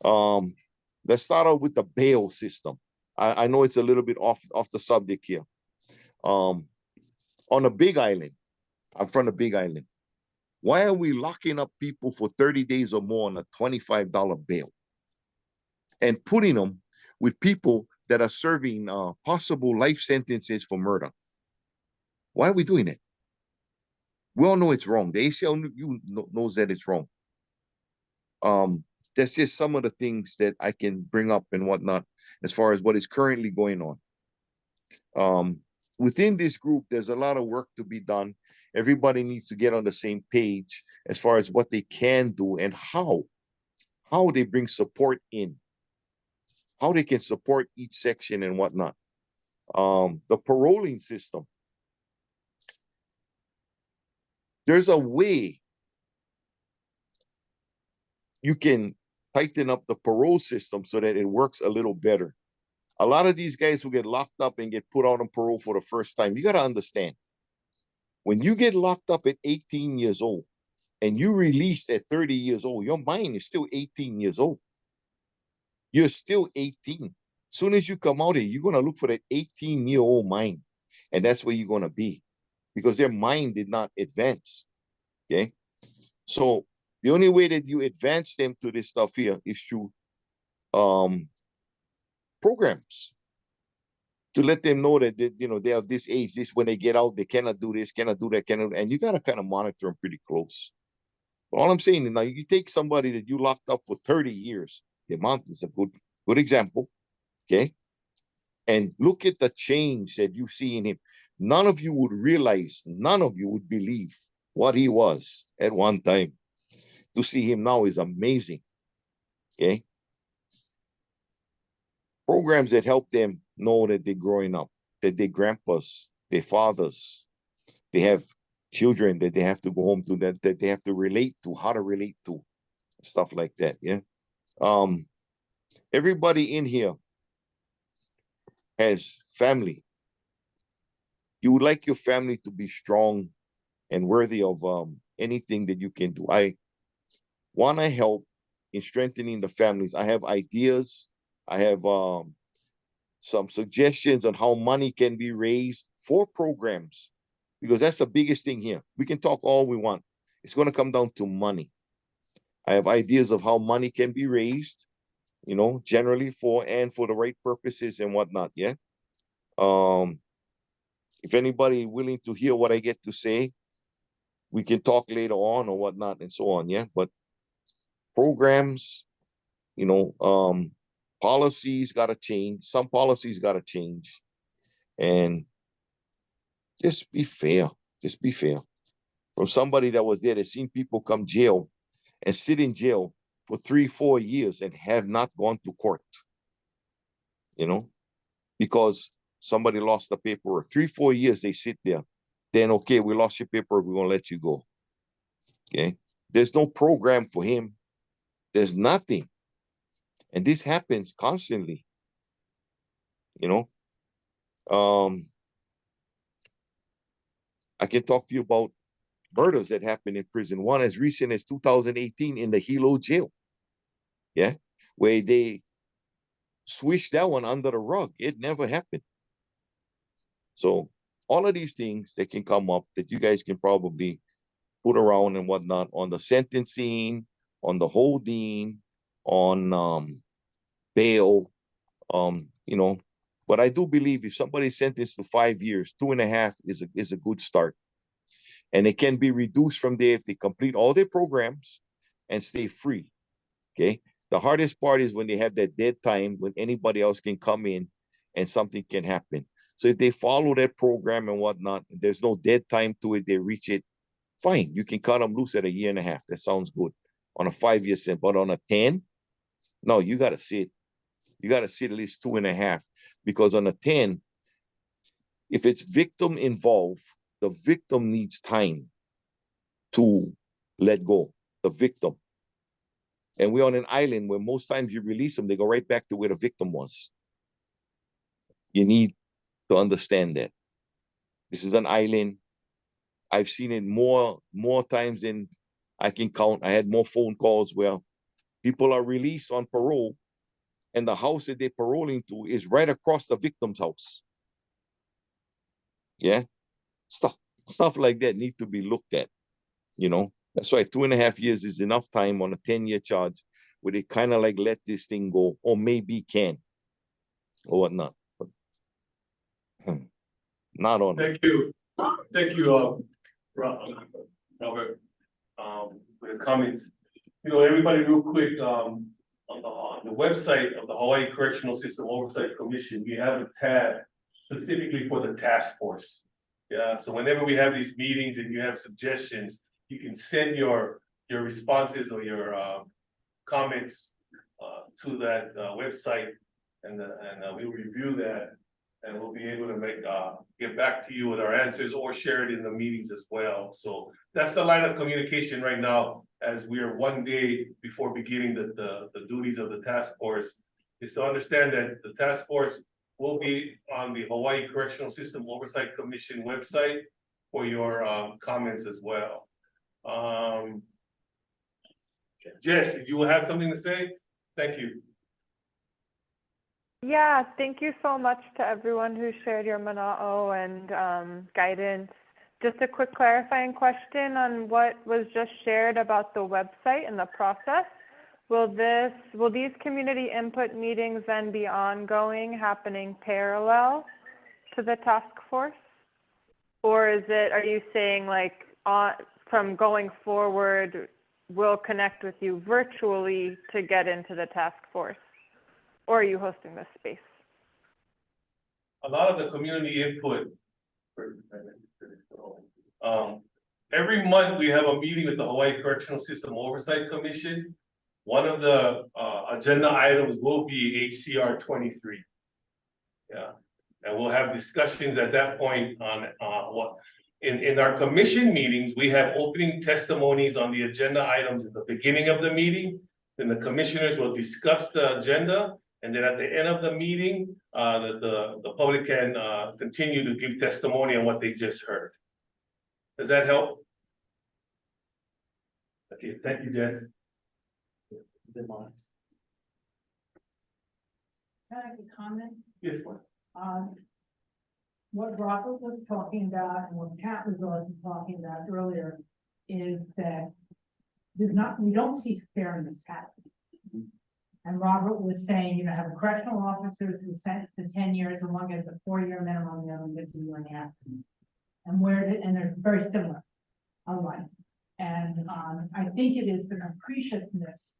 Let's start out with the bail system. I know it's a little bit off the subject here. On a Big Island, I'm from the Big Island. Why are we locking up people for 30 days or more on a $25 bail and putting them with people that are serving possible life sentences for murder? Why are we doing it? We all know it's wrong. The ACLU knows that it's wrong. That's just some of the things that I can bring up and whatnot as far as what is currently going on. within this group, there's a lot of work to be done. Everybody needs to get on the same page as far as what they can do and how they bring support in, how they can support each section and whatnot. The paroling system. There's a way you can tighten up the parole system so that it works a little better. A lot of these guys who get locked up and get put out on parole for the first time, you got to understand, when you get locked up at 18 years old and you released at 30 years old, your mind is still 18 years old. You're still 18. Soon as you come out here, you're going to look for that 18-year-old mind. And that's where you're going to be, because their mind did not advance. Okay. So the only way that you advance them to this stuff here is through programs, to let them know that they, you know, they have this age, this when they get out, they cannot do this, cannot do that, cannot, and you got to kind of monitor them pretty close. But all I'm saying is, now you take somebody that you locked up for 30 years, the amount is a good example, okay? And look at the change that you see in him. None of you would realize, none of you would believe what he was at one time. To see him now is amazing, okay? Programs that help them know that they're growing up, that their grandpas, their fathers, they have children that they have to go home to, that they have to relate to, how to relate to, stuff like that, yeah? Everybody in here has family. You would like your family to be strong and worthy of anything that you can do. I want to help in strengthening the families. I have ideas. I have some suggestions on how money can be raised for programs, because that's the biggest thing here. We can talk all we want. It's going to come down to money. I have ideas of how money can be raised, you know, generally for the right purposes and whatnot. Yeah. If anybody willing to hear what I get to say, we can talk later on or whatnot and so on. Yeah. But programs, you know, policies got to change. Some policies got to change. And just be fair. Just be fair. From somebody that was there, that seen people come jail and sit in jail for 3-4 years and have not gone to court, you know, because somebody lost the paperwork. 3-4 years they sit there. Then, okay, we lost your paperwork, we're going to let you go. Okay. There's no program for him. There's nothing. And this happens constantly, you know. I can talk to you about murders that happened in prison. One as recent as 2018 in the Hilo jail. Yeah. Where they swished that one under the rug. It never happened. So all of these things that can come up that you guys can probably put around and whatnot on the sentencing, on the holding, on bail, you know. But I do believe if somebody's sentenced to 5 years, 2.5 is a good start. And it can be reduced from there if they complete all their programs and stay free. Okay. The hardest part is when they have that dead time when anybody else can come in and something can happen. So if they follow that program and whatnot, there's no dead time to it, they reach it, fine. You can cut them loose at 1.5 years. That sounds good on a 5-year sentence. But on a 10, no, you got to sit. You got to sit at least 2.5, because on a 10, if it's victim involved, the victim needs time to let go, the victim. And we're on an island where most times you release them, they go right back to where the victim was. You need to understand that. This is an island. I've seen it more times than I can count. I had more phone calls where people are released on parole and the house that they're paroling to is right across the victim's house. Yeah. Stuff like that need to be looked at, you know. That's why 2.5 years is enough time on a 10-year charge where they kind of like let this thing go, or maybe can, or whatnot. But, not on. Thank you, Robert, for the comments. You know, everybody, real quick, on the website of the Hawaii Correctional System Oversight Commission, we have a tab specifically for the task force. Yeah, so whenever we have these meetings and you have suggestions, you can send your responses or your comments to that website, and we'll review that, and we'll be able to get back to you with our answers or share it in the meetings as well. So that's the line of communication right now, as we are one day before beginning the duties of the task force, is to understand that the task force will be on the Hawaii Correctional System Oversight Commission website for your comments as well. Jess, did you have something to say? Thank you. Yeah, thank you so much to everyone who shared your mana'o and guidance. Just a quick clarifying question on what was just shared about the website and the process. Will these community input meetings then be ongoing, happening parallel to the task force? Or are you saying like from going forward, we'll connect with you virtually to get into the task force? Or are you hosting this space? A lot of the community input. Every month we have a meeting with the Hawaii Correctional System Oversight Commission. One of the agenda items will be HCR 23. Yeah, and we'll have discussions at that point on what in our commission meetings, we have opening testimonies on the agenda items at the beginning of the meeting. Then the commissioners will discuss the agenda. And then at the end of the meeting, the public can continue to give testimony on what they just heard. Does that help? Okay, thank you, Jess. Can I have a comment? Yes, ma'am. What Robert was talking about and what Pat was also talking about earlier is that we don't see fairness happening. And Robert was saying, have a correctional officer who's sentenced to 10 years and one gets a 4-year minimum, the other one gets a 1.5 years. And they're very similar, unlike. And I think it is the capriciousness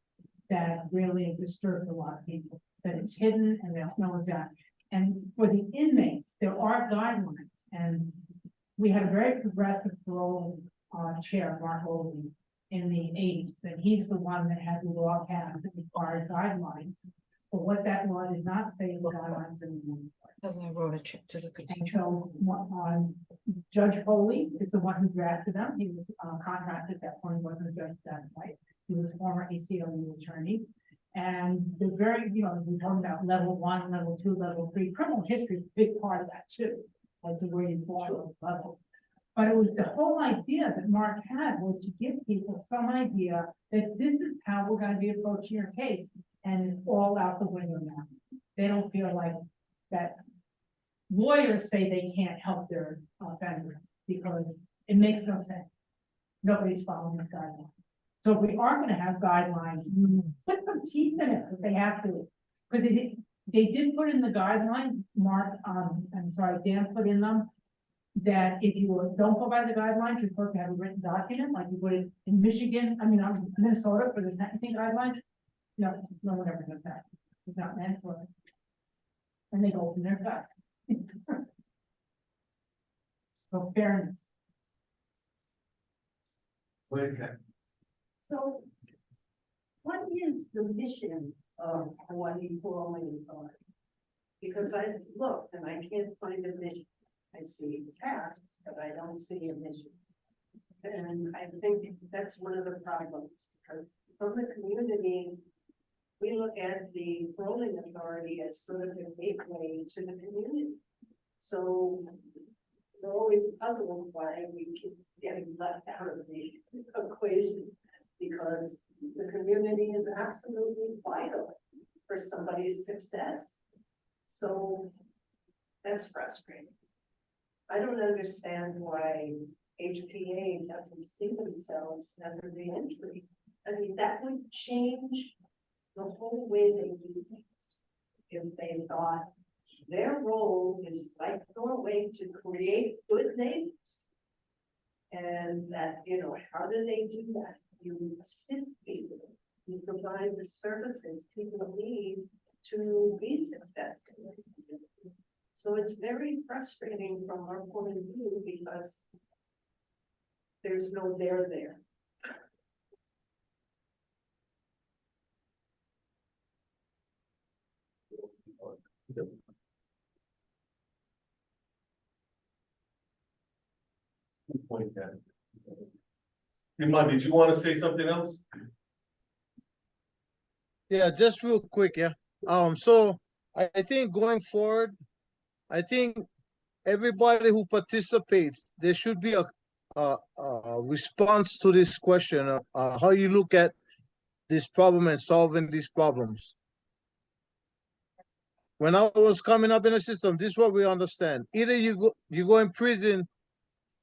that really disturbs a lot of people, that it's hidden and they don't know what's that. And for the inmates, there are guidelines, and we had a very progressive parole chair, Mark Olding, in the 80s, and he's the one that had the law passed that required guidelines. But what that law did not say is guidelines anymore. Doesn't I wrote a check to the And so Judge Foley is the one who drafted them. He was contracted at that point, wasn't a judge at that point. He was a former ACLU attorney. And they're very, we're talking about level 1, level 2, level 3. Criminal history is a big part of that too, as to where you fall those levels. But it was the whole idea that Mark had was to give people some idea that this is how we're going to be approaching your case, and it's all out the window now. They don't feel like that. Lawyers say they can't help their offenders because it makes no sense. Nobody's following the guidelines. So if we are going to have guidelines, put some teeth in it if they have to. Because they did put in the guidelines, Mark, Dan put in them, that if you don't go by the guidelines, you're supposed to have a written document, like you would in Michigan, Minnesota for the sentencing guidelines. No one ever does that. It's not meant for it. And they go from their gut. So fairness. So what is the mission of Hawaii Paroling Authority? Because I looked and I can't find a mission. I see tasks, but I don't see a mission. And I think that's one of the problems, because from the community, we look at the Paroling Authority as sort of a gateway to the community. So we're always puzzled why we keep getting left out of the equation, because the community is absolutely vital for somebody's success. So that's frustrating. I don't understand why HPA doesn't see themselves as a reentry. I mean, that would change the whole way they do things if they thought their role is like doorway to create good neighbors. And that, how do they do that? You assist people, you provide the services people need to be successful. So it's very frustrating from our point of view because there's no there. Point that. Iman, did you want to say something else? Yeah, just real quick, yeah. So I think going forward, I think everybody who participates, there should be a response to this question, how you look at this problem and solving these problems. When I was coming up in the system, this is what we understand. Either you go in prison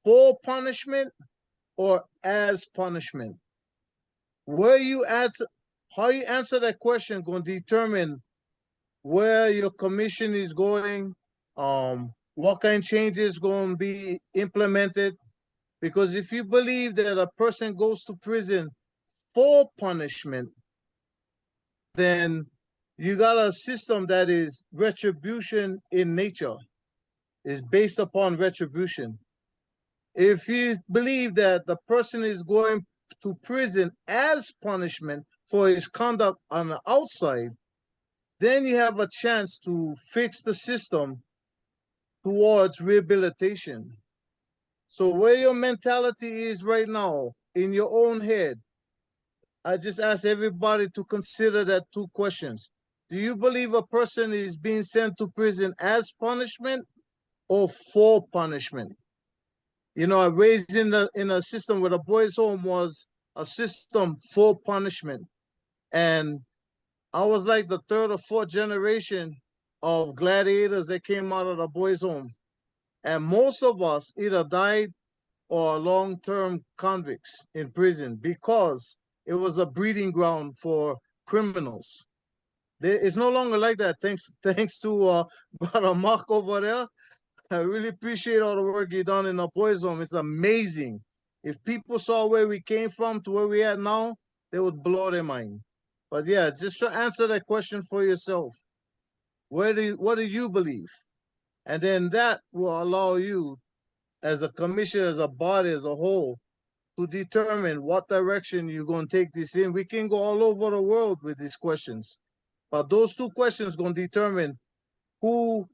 for punishment or as punishment. Where you answer, how you answer that question going to determine where your commission is going, what kind of changes going to be implemented. Because if you believe that a person goes to prison for punishment, then you got a system that is retribution in nature, is based upon retribution. If you believe that the person is going to prison as punishment for his conduct on the outside, then you have a chance to fix the system towards rehabilitation. So where your mentality is right now, in your own head, I just ask everybody to consider that two questions. Do you believe a person is being sent to prison as punishment or for punishment? You know, I raised in a system where the boys' home was a system for punishment. And I was like the third or fourth generation of gladiators that came out of the boys' home. And most of us either died or long-term convicts in prison because it was a breeding ground for criminals. It's no longer like that. Thanks to Brother Mark over there. I really appreciate all the work you done in the boys' home. It's amazing. If people saw where we came from to where we at now, they would blow their mind. But yeah, just to answer that question for yourself. What do you believe? And then that will allow you as a commission, as a body, as a whole, to determine what direction you're going to take this in. We can go all over the world with these questions. But those two questions going to determine who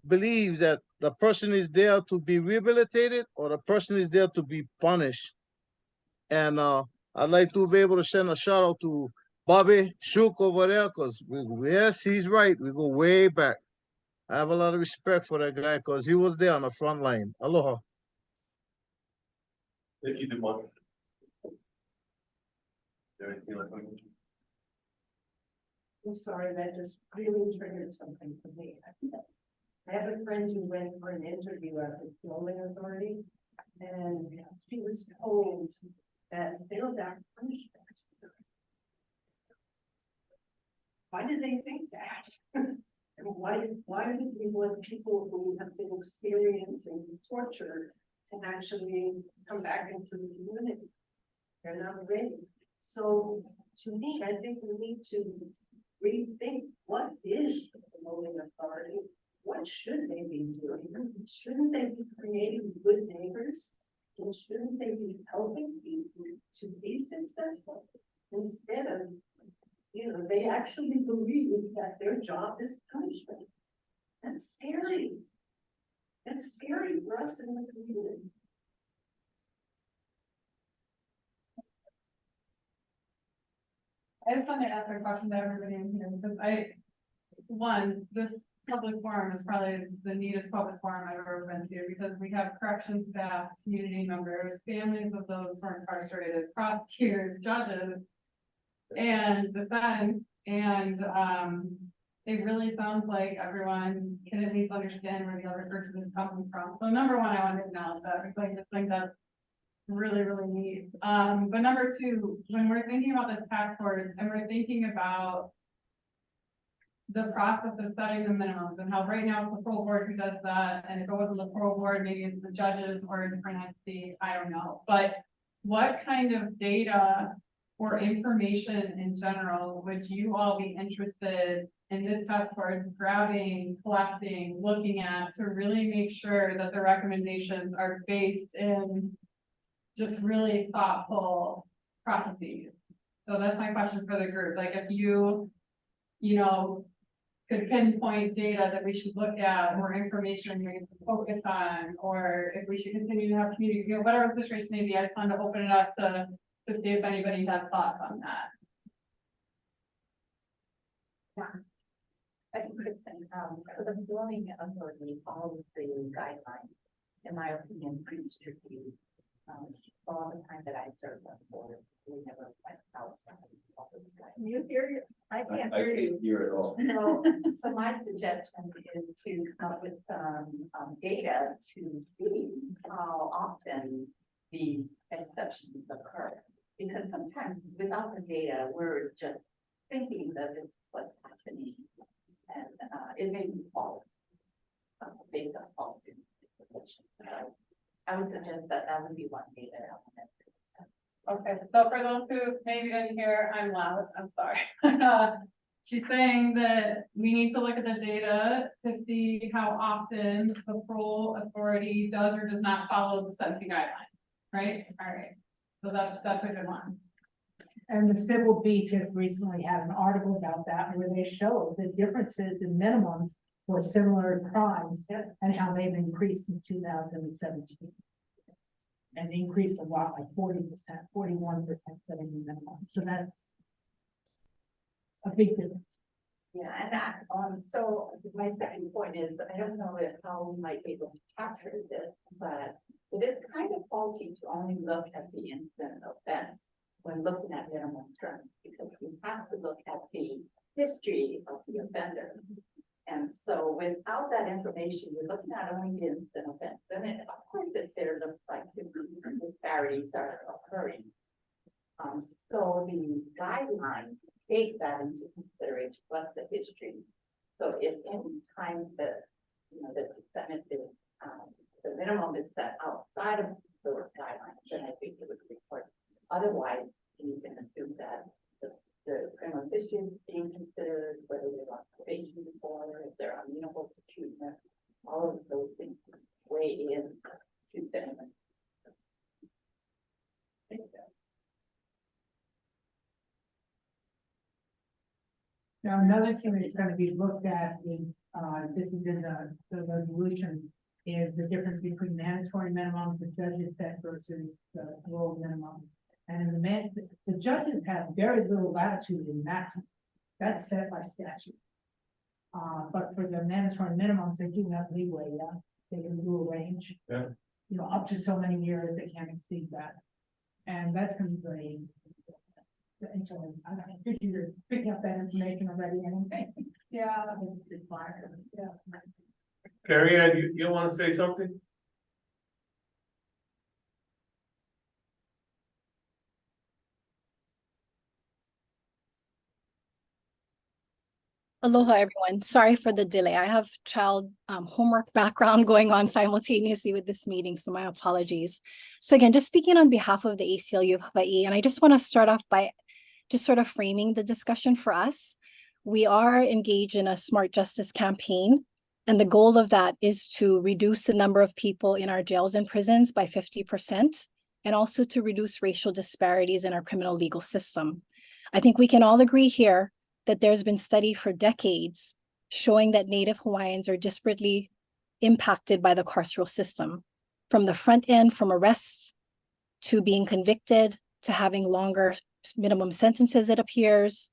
believes that the person is there to be rehabilitated or the person is there to be punished. And I'd like to be able to send a shout out to Bobby Shook over there because yes, he's right. We go way back. I have a lot of respect for that guy because he was there on the front line. Aloha. Thank you, Demond. Anything else? I'm sorry, that just really triggered something for me. I have a friend who went for an interview at the Paroling Authority, and she was told that they don't have punishment. Why do they think that? And why do we want people who have been experiencing torture to actually come back into the community? They're not ready. So to me, I think we need to rethink what is the Paroling Authority? What should they be doing? Shouldn't they be creating good neighbors? And shouldn't they be helping people to be successful? Instead of, they actually believe that their job is punishment. That's scary. That's scary for us in the community. I just want to ask a question to everybody in here because this public forum is probably the neatest public forum I've ever been to because we have corrections staff, community members, families of those who are incarcerated, prosecutors, judges, and defense. And it really sounds like everyone can at least understand where the other person is coming from. So number one, I want to acknowledge that because I just think that's really, really neat. But number two, when we're thinking about this task force and we're thinking about the process of setting the minimums and how right now it's the parole board who does that. And if it wasn't the parole board, maybe it's the judges or a different entity, I don't know. But what kind of data or information in general would you all be interested and this task force grabbing, collecting, looking at to really make sure that the recommendations are based in just really thoughtful processes. So that's my question for the group, like if you know, could pinpoint data that we should look at, or information we need to focus on, or if we should continue to have community, you know, whatever the situation may be, I just wanted to open it up to see if anybody has thoughts on that. I think Kristen, the Paroling Authority follows the guidelines, in my opinion, pretty strictly. All the time that I served on board, we never went outside. You hear, I can't hear you. hear it all. No, so my suggestion is to come up with some data to see how often these exceptions occur. Because sometimes without the data, we're just thinking that it's what's happening. And it may be false, based on false information. I would suggest that that would be one data element. Okay, so for those who maybe didn't hear, I'm loud, I'm sorry. She's saying that we need to look at the data to see how often the parole authority does or does not follow the sentencing guidelines, right? All right, so that's a good one. And the Civil Beat just recently had an article about that where they show the differences in minimums for similar crimes and how they've increased in 2017. And increased a lot, like 40%, 41% setting the minimum. So that's a big difference. Yeah, and that, so my second point is, I don't know how we might be able to capture this, but it is kind of faulty to only look at the incident offense when looking at minimum terms, because we have to look at the history of the offender. And so without that information, you're looking at only the instant offense. Then it, of course, if there looks like disparities are occurring. So the guidelines take that into consideration, plus the history. So if any time that, you know, the defendant is, the minimum is set outside of the guidelines, then I think it would be important. Otherwise, you can assume that the criminal history is being considered, whether they're on probation before, if they're amenable to treatment, all of those things weigh in to them. Now, another thing that's going to be looked at is, this is in the resolution, is the difference between mandatory minimums the judges set versus the parole minimum. And the judges have very little latitude in maximum. That's set by statute. But for the mandatory minimums, they do have leeway. Yeah, they can do a range. Yeah. You know, up to so many years, they can't exceed that. And that's going to be very. And so I think you're picking up that information already. Anyway. Yeah. Yeah. Carrie Ann, you want to say something? Aloha, everyone. Sorry for the delay. I have child homework background going on simultaneously with this meeting, so my apologies. So again, just speaking on behalf of the ACLU of Hawaii, and I just want to start off by just sort of framing the discussion for us. We are engaged in a smart justice campaign, and the goal of that is to reduce the number of people in our jails and prisons by 50%, and also to reduce racial disparities in our criminal legal system. I think we can all agree here that there's been study for decades showing that Native Hawaiians are disparately impacted by the carceral system, from the front end, from arrests to being convicted, to having longer minimum sentences, it appears,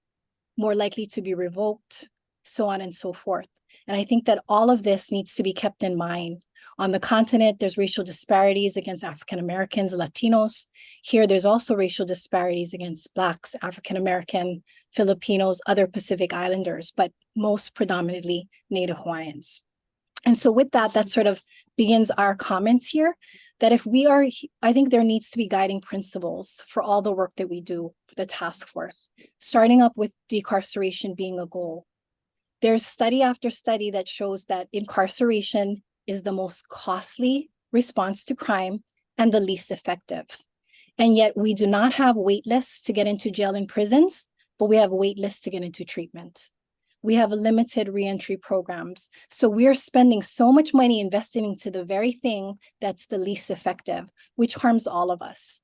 more likely to be revoked, so on and so forth. And I think that all of this needs to be kept in mind. On the continent, there's racial disparities against African Americans, Latinos. Here, there's also racial disparities against Blacks, African American, Filipinos, other Pacific Islanders, but most predominantly Native Hawaiians. And so with that, that sort of begins our comments here, that if we are, I think there needs to be guiding principles for all the work that we do for the task force, starting up with decarceration being a goal. There's study after study that shows that incarceration is the most costly response to crime and the least effective. And yet we do not have wait lists to get into jail and prisons, but we have wait lists to get into treatment. We have limited reentry programs. So we are spending so much money investing into the very thing that's the least effective, which harms all of us.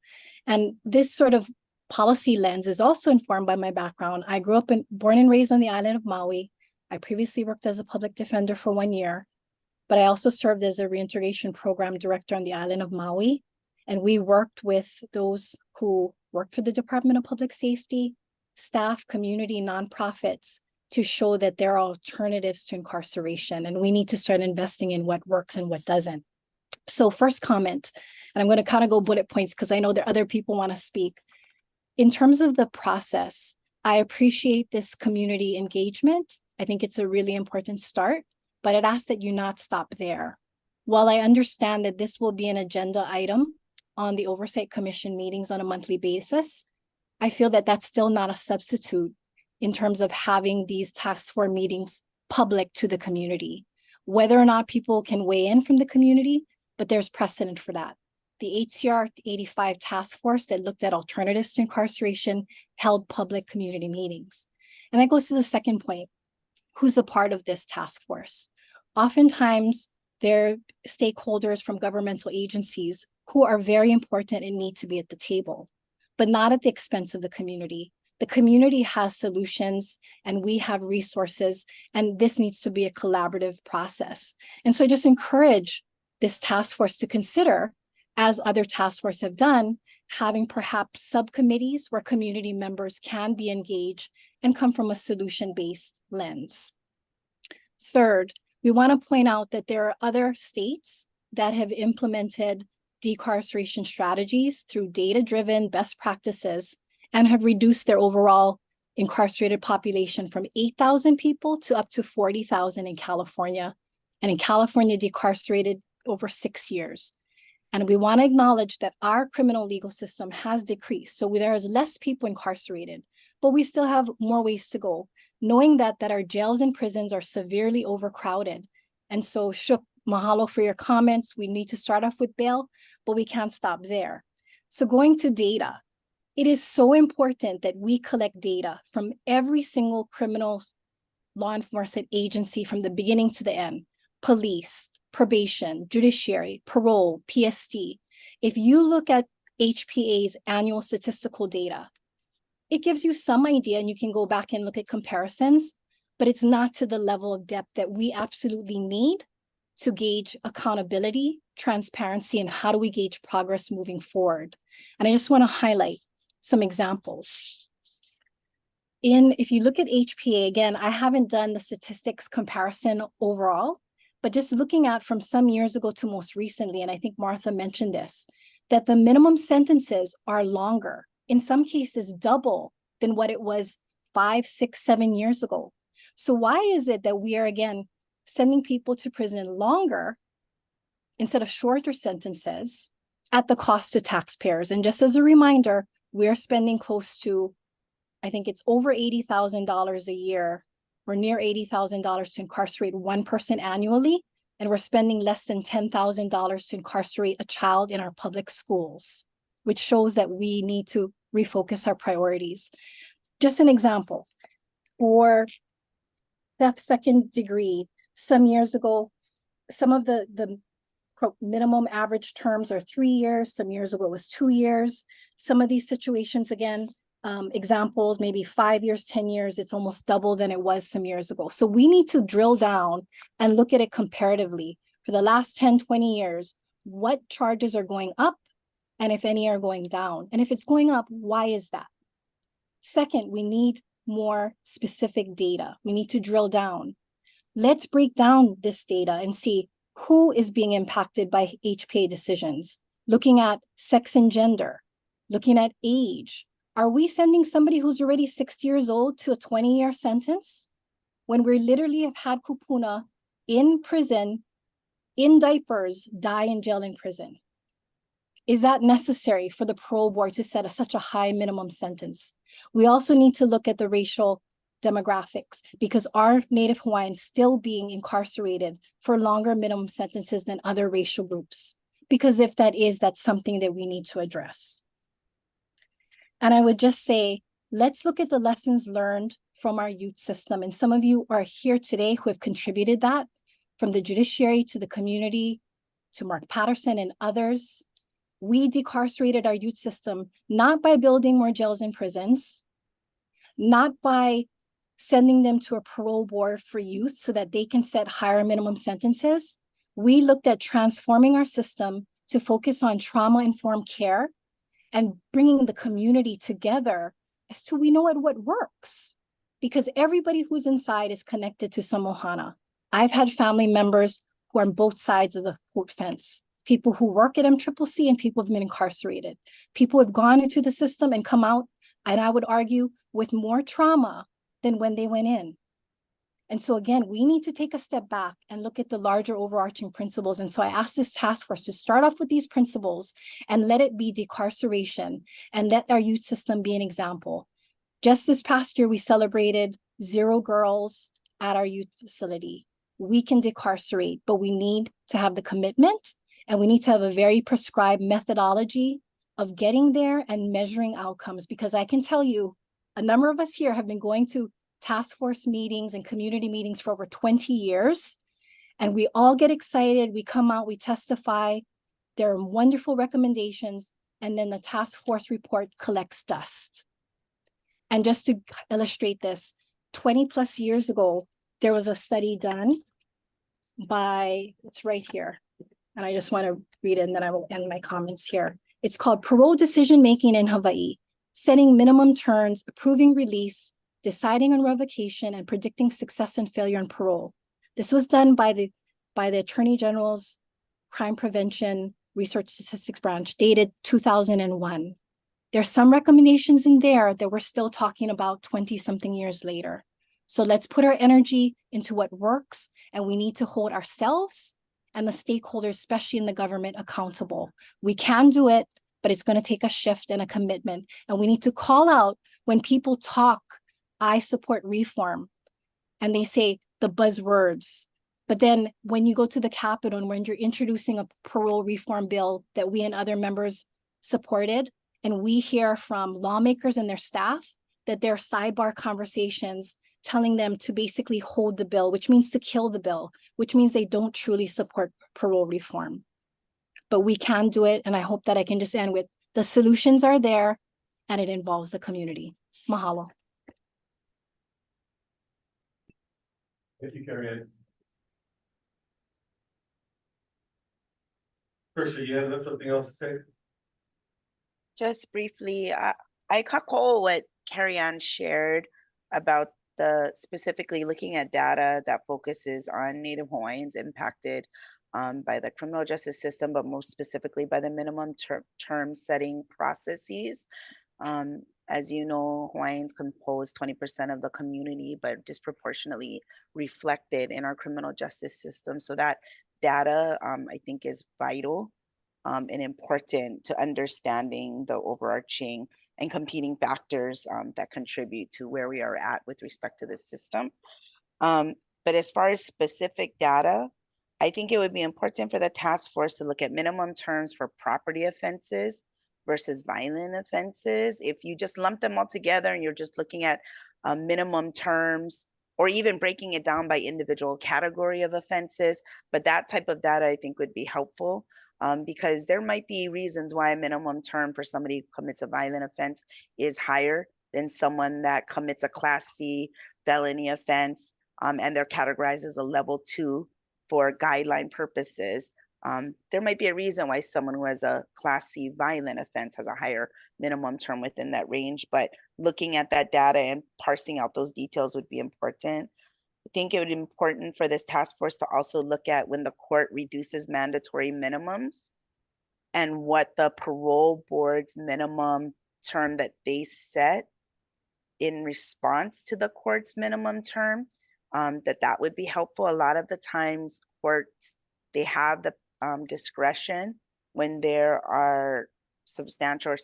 And this sort of policy lens is also informed by my background. I grew up born and raised on the island of Maui. I previously worked as a public defender for 1 year, but I also served as a reintegration program director on the island of Maui. And we worked with those who worked for the Department of Public Safety, staff, community, nonprofits, to show that there are alternatives to incarceration. And we need to start investing in what works and what doesn't. So first comment, and I'm going to kind of go bullet points because I know that other people want to speak. In terms of the process, I appreciate this community engagement. I think it's a really important start, but I'd ask that you not stop there. While I understand that this will be an agenda item on the Oversight Commission meetings on a monthly basis, I feel that that's still not a substitute in terms of having these task force meetings public to the community. Whether or not people can weigh in from the community, but there's precedent for that. The HCR 85 task force that looked at alternatives to incarceration held public community meetings. And that goes to the second point. Who's a part of this task force? Oftentimes, they're stakeholders from governmental agencies who are very important and need to be at the table, but not at the expense of the community. The community has solutions and we have resources, and this needs to be a collaborative process. And so I just encourage this task force to consider, as other task forces have done, having perhaps subcommittees where community members can be engaged and come from a solution-based lens. Third, we want to point out that there are other states that have implemented decarceration strategies through data-driven best practices and have reduced their overall incarcerated population from 8,000 people to up to 40,000 in California. And in California, decarcerated over 6 years. And we want to acknowledge that our criminal legal system has decreased. So there is less people incarcerated, but we still have more ways to go, knowing that our jails and prisons are severely overcrowded. And so Shook, mahalo for your comments. We need to start off with bail, but we can't stop there. So going to data, it is so important that we collect data from every single criminal law enforcement agency from the beginning to the end, police, probation, judiciary, parole, PSD. If you look at HPA's annual statistical data, it gives you some idea and you can go back and look at comparisons, but it's not to the level of depth that we absolutely need to gauge accountability, transparency, and how do we gauge progress moving forward. And I just want to highlight some examples. If you look at HPA, again, I haven't done the statistics comparison overall, but just looking at from some years ago to most recently, and I think Martha mentioned this, that the minimum sentences are longer, in some cases double than what it was 5, 6, 7 years ago. So why is it that we are, again, sending people to prison longer instead of shorter sentences at the cost to taxpayers? And just as a reminder, we're spending close to, I think it's over $80,000 a year, or near $80,000 to incarcerate one person annually, and we're spending less than $10,000 to incarcerate a child in our public schools, which shows that we need to refocus our priorities. Just an example, for theft second degree, some years ago, some of the minimum average terms are 3 years, some years ago it was 2 years. Some of these situations, again, examples, maybe 5 years, 10 years, it's almost double than it was some years ago. So we need to drill down and look at it comparatively. For the last 10, 20 years, what charges are going up and if any are going down? And if it's going up, why is that? Second, we need more specific data. We need to drill down. Let's break down this data and see who is being impacted by HPA decisions, looking at sex and gender, looking at age. Are we sending somebody who's already 60 years old to a 20-year sentence when we literally have had kupuna in prison, in diapers, die in jail in prison? Is that necessary for the parole board to set such a high minimum sentence? We also need to look at the racial demographics, because are Native Hawaiians still being incarcerated for longer minimum sentences than other racial groups? Because if that is, that's something that we need to address. And I would just say, let's look at the lessons learned from our youth system. And some of you are here today who have contributed that, from the judiciary to the community, to Mark Patterson and others. We decarcerated our youth system, not by building more jails and prisons, not by sending them to a parole board for youth so that they can set higher minimum sentences. We looked at transforming our system to focus on trauma-informed care and bringing the community together as to we know what works, because everybody who's inside is connected to some ohana. I've had family members who are on both sides of the court fence, people who work at MCCC and people who've been incarcerated, people who have gone into the system and come out, and I would argue with more trauma than when they went in. And so again, we need to take a step back and look at the larger overarching principles. And so I asked this task force to start off with these principles and let it be decarceration and let our youth system be an example. Just this past year, we celebrated 0 girls at our youth facility. We can decarcerate, but we need to have the commitment and we need to have a very prescribed methodology of getting there and measuring outcomes, because I can tell you, a number of us here have been going to task force meetings and community meetings for over 20 years. And we all get excited. We come out, we testify. There are wonderful recommendations. And then the task force report collects dust. And just to illustrate this, 20 plus years ago, there was a study done by, it's right here. And I just want to read it and then I will end my comments here. It's called Parole Decision Making in Hawaii, Setting Minimum Terms, Approving Release, Deciding on Revocation, and Predicting Success and Failure in Parole. This was done by the Attorney General's Crime Prevention Research Statistics Branch, dated 2001. There's some recommendations in there that we're still talking about 20-something years later. So let's put our energy into what works, and we need to hold ourselves and the stakeholders, especially in the government, accountable. We can do it, but it's going to take a shift and a commitment. And we need to call out when people talk, I support reform, and they say the buzzwords. But then when you go to the Capitol and when you're introducing a parole reform bill that we and other members supported, and we hear from lawmakers and their staff that there are sidebar conversations telling them to basically hold the bill, which means to kill the bill, which means they don't truly support parole reform. But we can do it, and I hope that I can just end with the solutions are there, and it involves the community. Mahalo. Thank you, Carrie Ann. Tricia, you have something else to say? Just briefly, I kako what Carrie Ann shared about the specifically looking at data that focuses on Native Hawaiians impacted by the criminal justice system, but most specifically by the minimum term setting processes. As you know, Hawaiians compose 20% of the community, but disproportionately reflected in our criminal justice system. So that data, I think, is vital and important to understanding the overarching and competing factors that contribute to where we are at with respect to this system. But as far as specific data, I think it would be important for the task force to look at minimum terms for property offenses versus violent offenses. If you just lump them all together and you're just looking at minimum terms, or even breaking it down by individual category of offenses, but that type of data I think would be helpful. Because there might be reasons why a minimum term for somebody who commits a violent offense is higher than someone that commits a Class C felony offense, and they're categorized as a level 2 for guideline purposes. There might be a reason why someone who has a Class C violent offense has a higher minimum term within that range, but looking at that data and parsing out those details would be important. I think it would be important for this task force to also look at when the court reduces mandatory minimums and what the parole board's minimum term that they set in response to the court's minimum term, that would be helpful. A lot of the times courts, they have the discretion when there are substantial or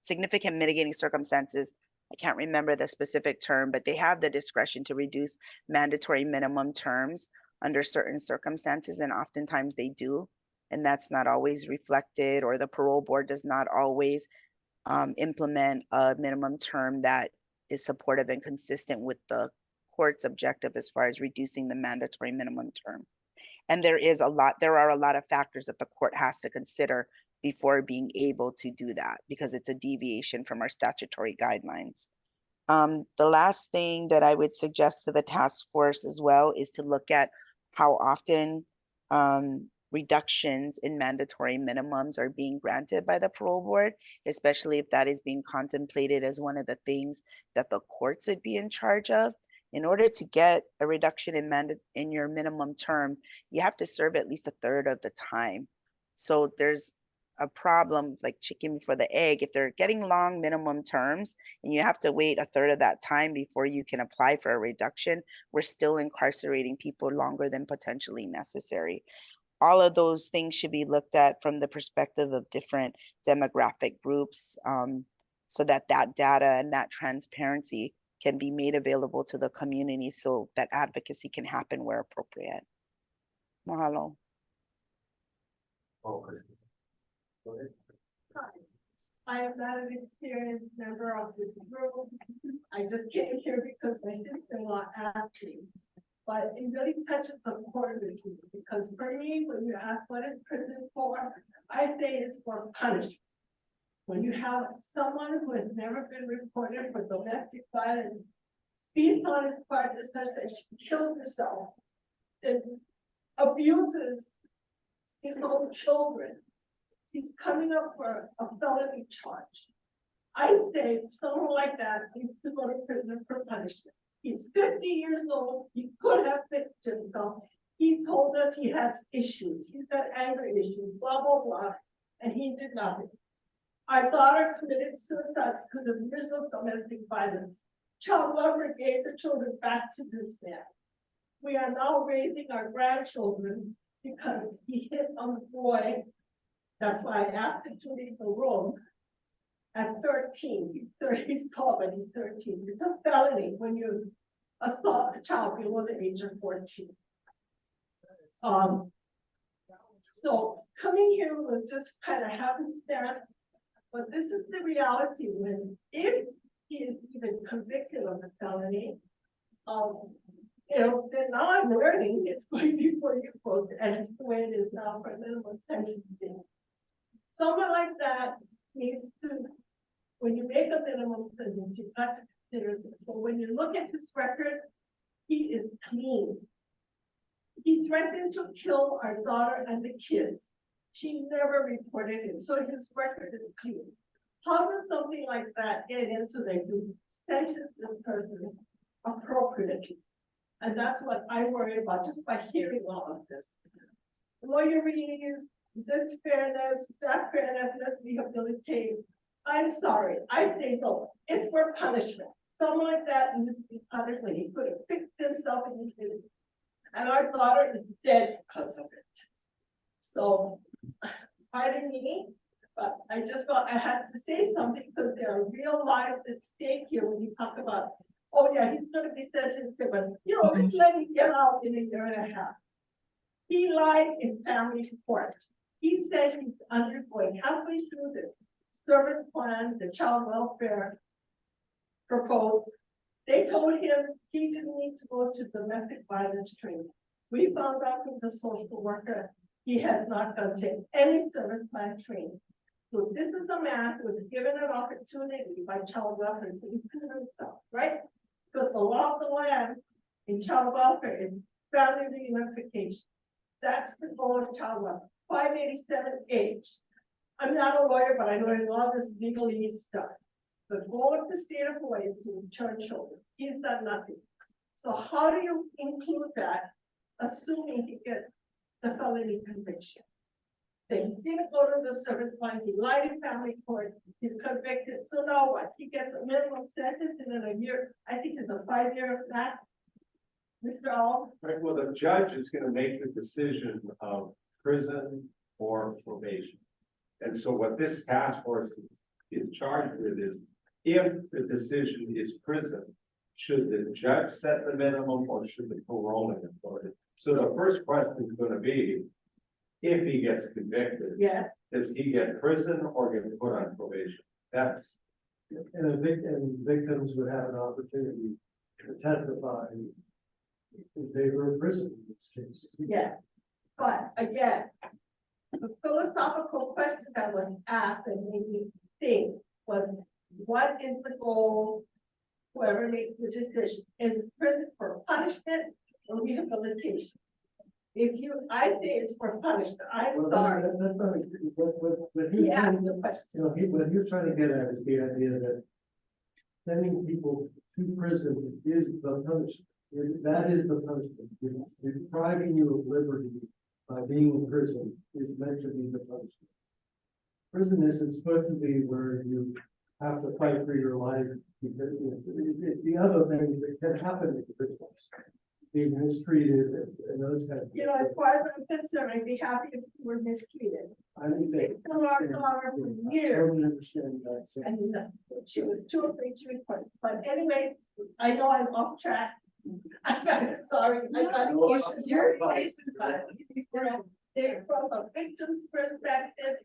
significant mitigating circumstances. I can't remember the specific term, but they have the discretion to reduce mandatory minimum terms under certain circumstances, and oftentimes they do. And that's not always reflected, or the parole board does not always implement a minimum term that is supportive and consistent with the court's objective as far as reducing the mandatory minimum term. And there are a lot of factors that the court has to consider before being able to do that, because it's a deviation from our statutory guidelines. The last thing that I would suggest to the task force as well is to look at how often reductions in mandatory minimums are being granted by the parole board, especially if that is being contemplated as one of the things that the courts would be in charge of. In order to get a reduction in your minimum term, you have to serve at least a third of the time. So there's a problem like chicken before the egg. If they're getting long minimum terms and you have to wait a third of that time before you can apply for a reduction, we're still incarcerating people longer than potentially necessary. All of those things should be looked at from the perspective of different demographic groups, so that data and that transparency can be made available to the community so that advocacy can happen where appropriate. Mahalo. Okay. Go ahead. Hi. I am not an experienced member of this group. I just came here because my sister-in-law asked me. But it really touches the core with me, because for me, when you ask what is prison for, I say it's for punishment. When you have someone who has never been reported for domestic violence, speeds on his partner such that she kills herself, and abuses his own children, he's coming up for a felony charge. I say someone like that needs to go to prison for punishment. He's 50 years old, he could have fixed himself. He told us he has issues, he's got anger issues, blah, blah, blah, and he did nothing. Our daughter committed suicide because of years of domestic violence. Child welfare gave the children back to this man. We are now raising our grandchildren because he hit on the boy. That's why I asked him to leave the room. At 13, he's tall, but he's 13. It's a felony when you assault a child below the age of 14. So coming here was just kind of happenstance. But this is the reality when, if he is even convicted of a felony, then now I'm learning it's going to be for you folks, and it's the way it is now for minimum sentencing. Someone like that needs to, when you make a minimum sentence, you've got to consider this. So when you look at his record, he is clean. He threatened to kill our daughter and the kids. She never reported him, so his record is clean. How does something like that get into the sentence this person appropriately? And that's what I worry about just by hearing all of this. Lawyering is this fairness, that fairness, let's rehabilitate. I'm sorry, I think no, it's for punishment. Someone like that needs to be punished when he could have fixed himself and he didn't. And our daughter is dead because of it. So, pardon me, but I just thought I had to say something because there are real lives at stake here when you talk about, oh yeah, he's going to be sentenced to, but let's let him get out in a year and a half. He lied in family court. He said he's undergoing halfway through the service plan, the child welfare proposed. They told him he didn't need to go to domestic violence training. We found out from the social worker he has not gone to any service plan training. So this is a man who was given an opportunity by child welfare to improve himself, right? Because the law of the land in child welfare is family reunification. That's the goal of child welfare. 587H. I'm not a lawyer, but I know a lot of this legalese stuff. The goal of the state of Hawaii is to return children. He's done nothing. So how do you include that, assuming he gets the felony conviction? Then he didn't go to the service plan, he lied in family court, he's convicted. So now what? He gets a minimum sentence and in a year, I think it's a 5-year max. Mr. All? Right, well, the judge is going to make the decision of prison or probation. And so what this task force is charged with is, if the decision is prison, should the judge set the minimum or should the paroling authority? So the first question is going to be, if he gets convicted, yes, does he get prison or get put on probation? That's And victims would have an opportunity to testify in favor of prison in this case. Yes, but again, the philosophical question that was asked and made me think was, what is the goal? Whoever makes the decision, is prison for punishment or rehabilitation? If you, I say it's for punishment, I'm Well, sorry. that's not, what He asked the question. you know, what you're trying to get at is the idea that sending people to prison is the punishment. That is the punishment. It's depriving you of liberty by being in prison is meant to be the punishment. Prison isn't supposed to be where you have to fight for your life, because it's the other things that can happen in prison. Being mistreated and those kind of. You know, as far as I'm concerned, I'd be happy if you were mistreated. I think They that. still are for I years. totally understand that. So. And she was too afraid to report. But anyway, I know I'm off track. I'm sorry. I got Your case is fine. They're from a victim's perspective,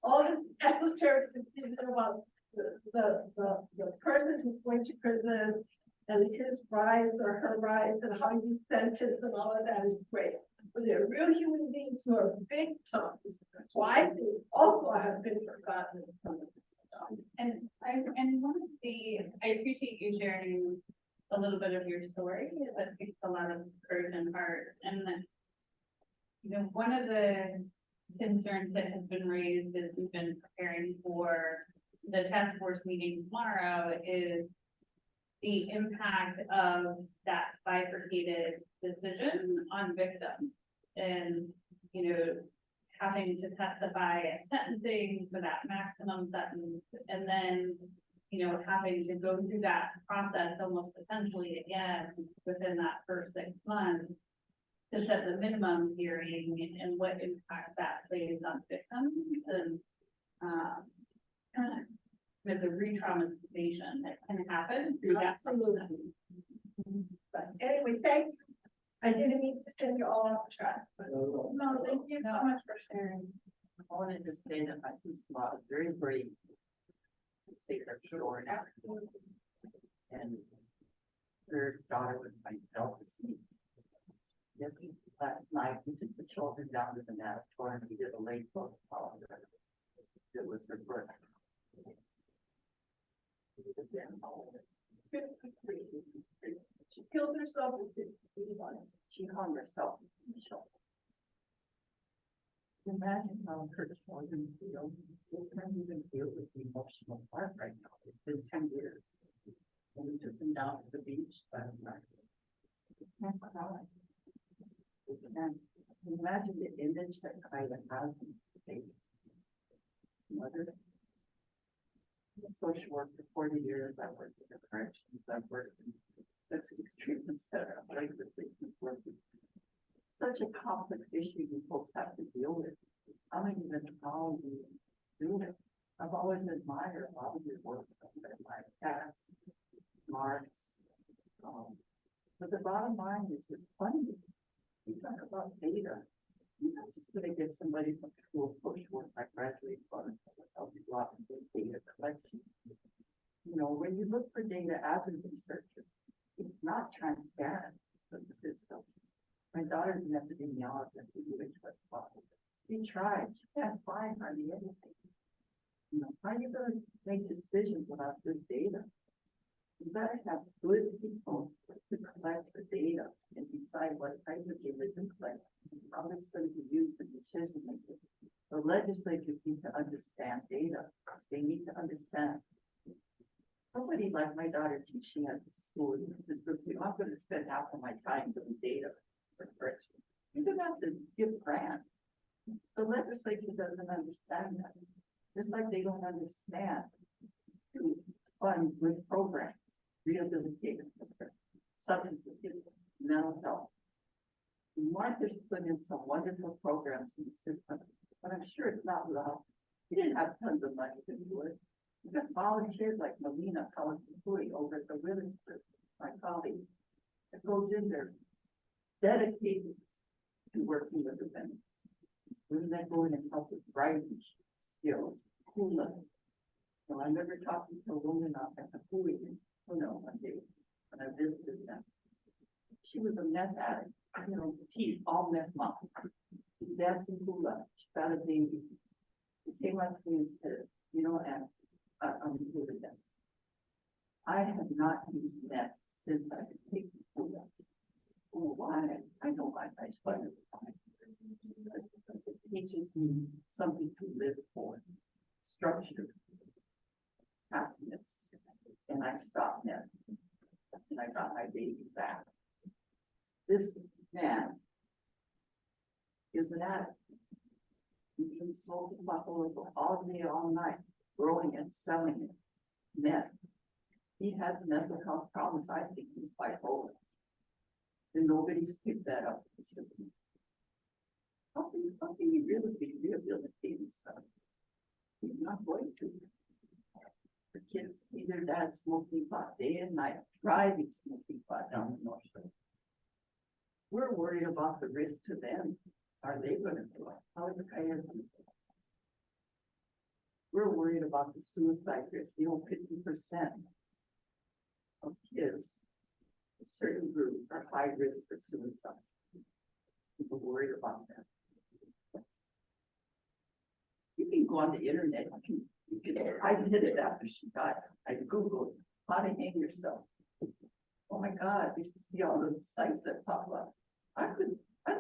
all this esoteric decision about the person who's going to prison and his rights or her rights and how you sentence and all of that is great. But they're real human beings who are victims. Why they also have been forgotten in some of this stuff. And one of I appreciate you sharing a little bit of your story. That takes a lot of courage and heart. And then, one of the concerns that has been raised as we've been preparing for the task force meeting tomorrow is the impact of that bifurcated decision on victims. And, having to testify at sentencing for that maximum sentence, and then, having to go through that process almost essentially again within that first 6 months to set the minimum hearing and what impact that plays on victims and with the re-traumatization that can happen through that. But anyway, thank you. I didn't mean to send you all off track, but No, thank you so much for sharing. I wanted to say that my sister-in-law is very brave to say her story. And her daughter was my delicacy. Yes, last night we took the children down to the natatorium. We did a late protocol. It was her birthday. she killed herself. She hung herself in the shoulder. Imagine how her children feel. They can't even deal with the emotional part right now. It's been 10 years. And we took them down to the beach last night. They can't cry. They can't imagine the image that Kyla has in the baby. Mother. I'm social work for 40 years. I worked in the corrections. I've worked in the sex treatment center. I've worked with victims working. Such a complex issue you folks have to deal with. I don't even know how you do it. I've always admired a lot of your work. My cats, marks. But the bottom line is it's funding. You talk about data. You're not just going to get somebody from school social work I graduated from help you go out and do data collection. When you look for data as a researcher, it's not transparent to the system. My daughter's an epidemiologist at UH West. She tried. She can't find hardly anything. How are you going to make decisions without good data? You better have good people to collect the data and decide what type of data to collect, how it's going to be used in decision making. The legislatures need to understand data. They need to understand. Somebody like my daughter teaching at the school is going to say, I'm going to spend half of my time doing data for correction. You're going to have to give grants. The legislature doesn't understand that. Just like they don't understand to fund good programs, rehabilitative programs, substance abuse, mental health. Mark has put in some wonderful programs in the system, but I'm sure it's not without. He didn't have tons of money to do it. We've got volunteers like Melina Kalatipuri over at the Women's Group, my colleague, that goes in there dedicated to working with the women. Women that go in and help with writing skills, hula, So I remember talking to a woman out at the Hawaii, one day when I visited them. She was a meth addict, teeth all meth mouth. Dancing hula, she got a baby. She came up to me and said, and I'm with them. I have not used meth since I could take the hula. Oh, why? I know why I started because it teaches me something to live for, structure, happiness, and I stopped meth, and I got my baby back. This man is an addict. He can smoke the buffalo all day, all night, growing and selling it. Meth. He has mental health problems. I think he's bipolar. And nobody's picked that up in the system. How can you really be rehabilitating stuff? He's not going to. The kids see their dad smoking pot day and night, driving smoking pot down the North Shore. We're worried about the risk to them. Are they going to do it? How is it going to do it? We're worried about the suicide risk. 50% of kids, a certain group, are high risk for suicide. People worried about that. You can go on the internet. I did it after she died. I Googled how to hang yourself. Oh my God, I used to see all the sites that pop up. I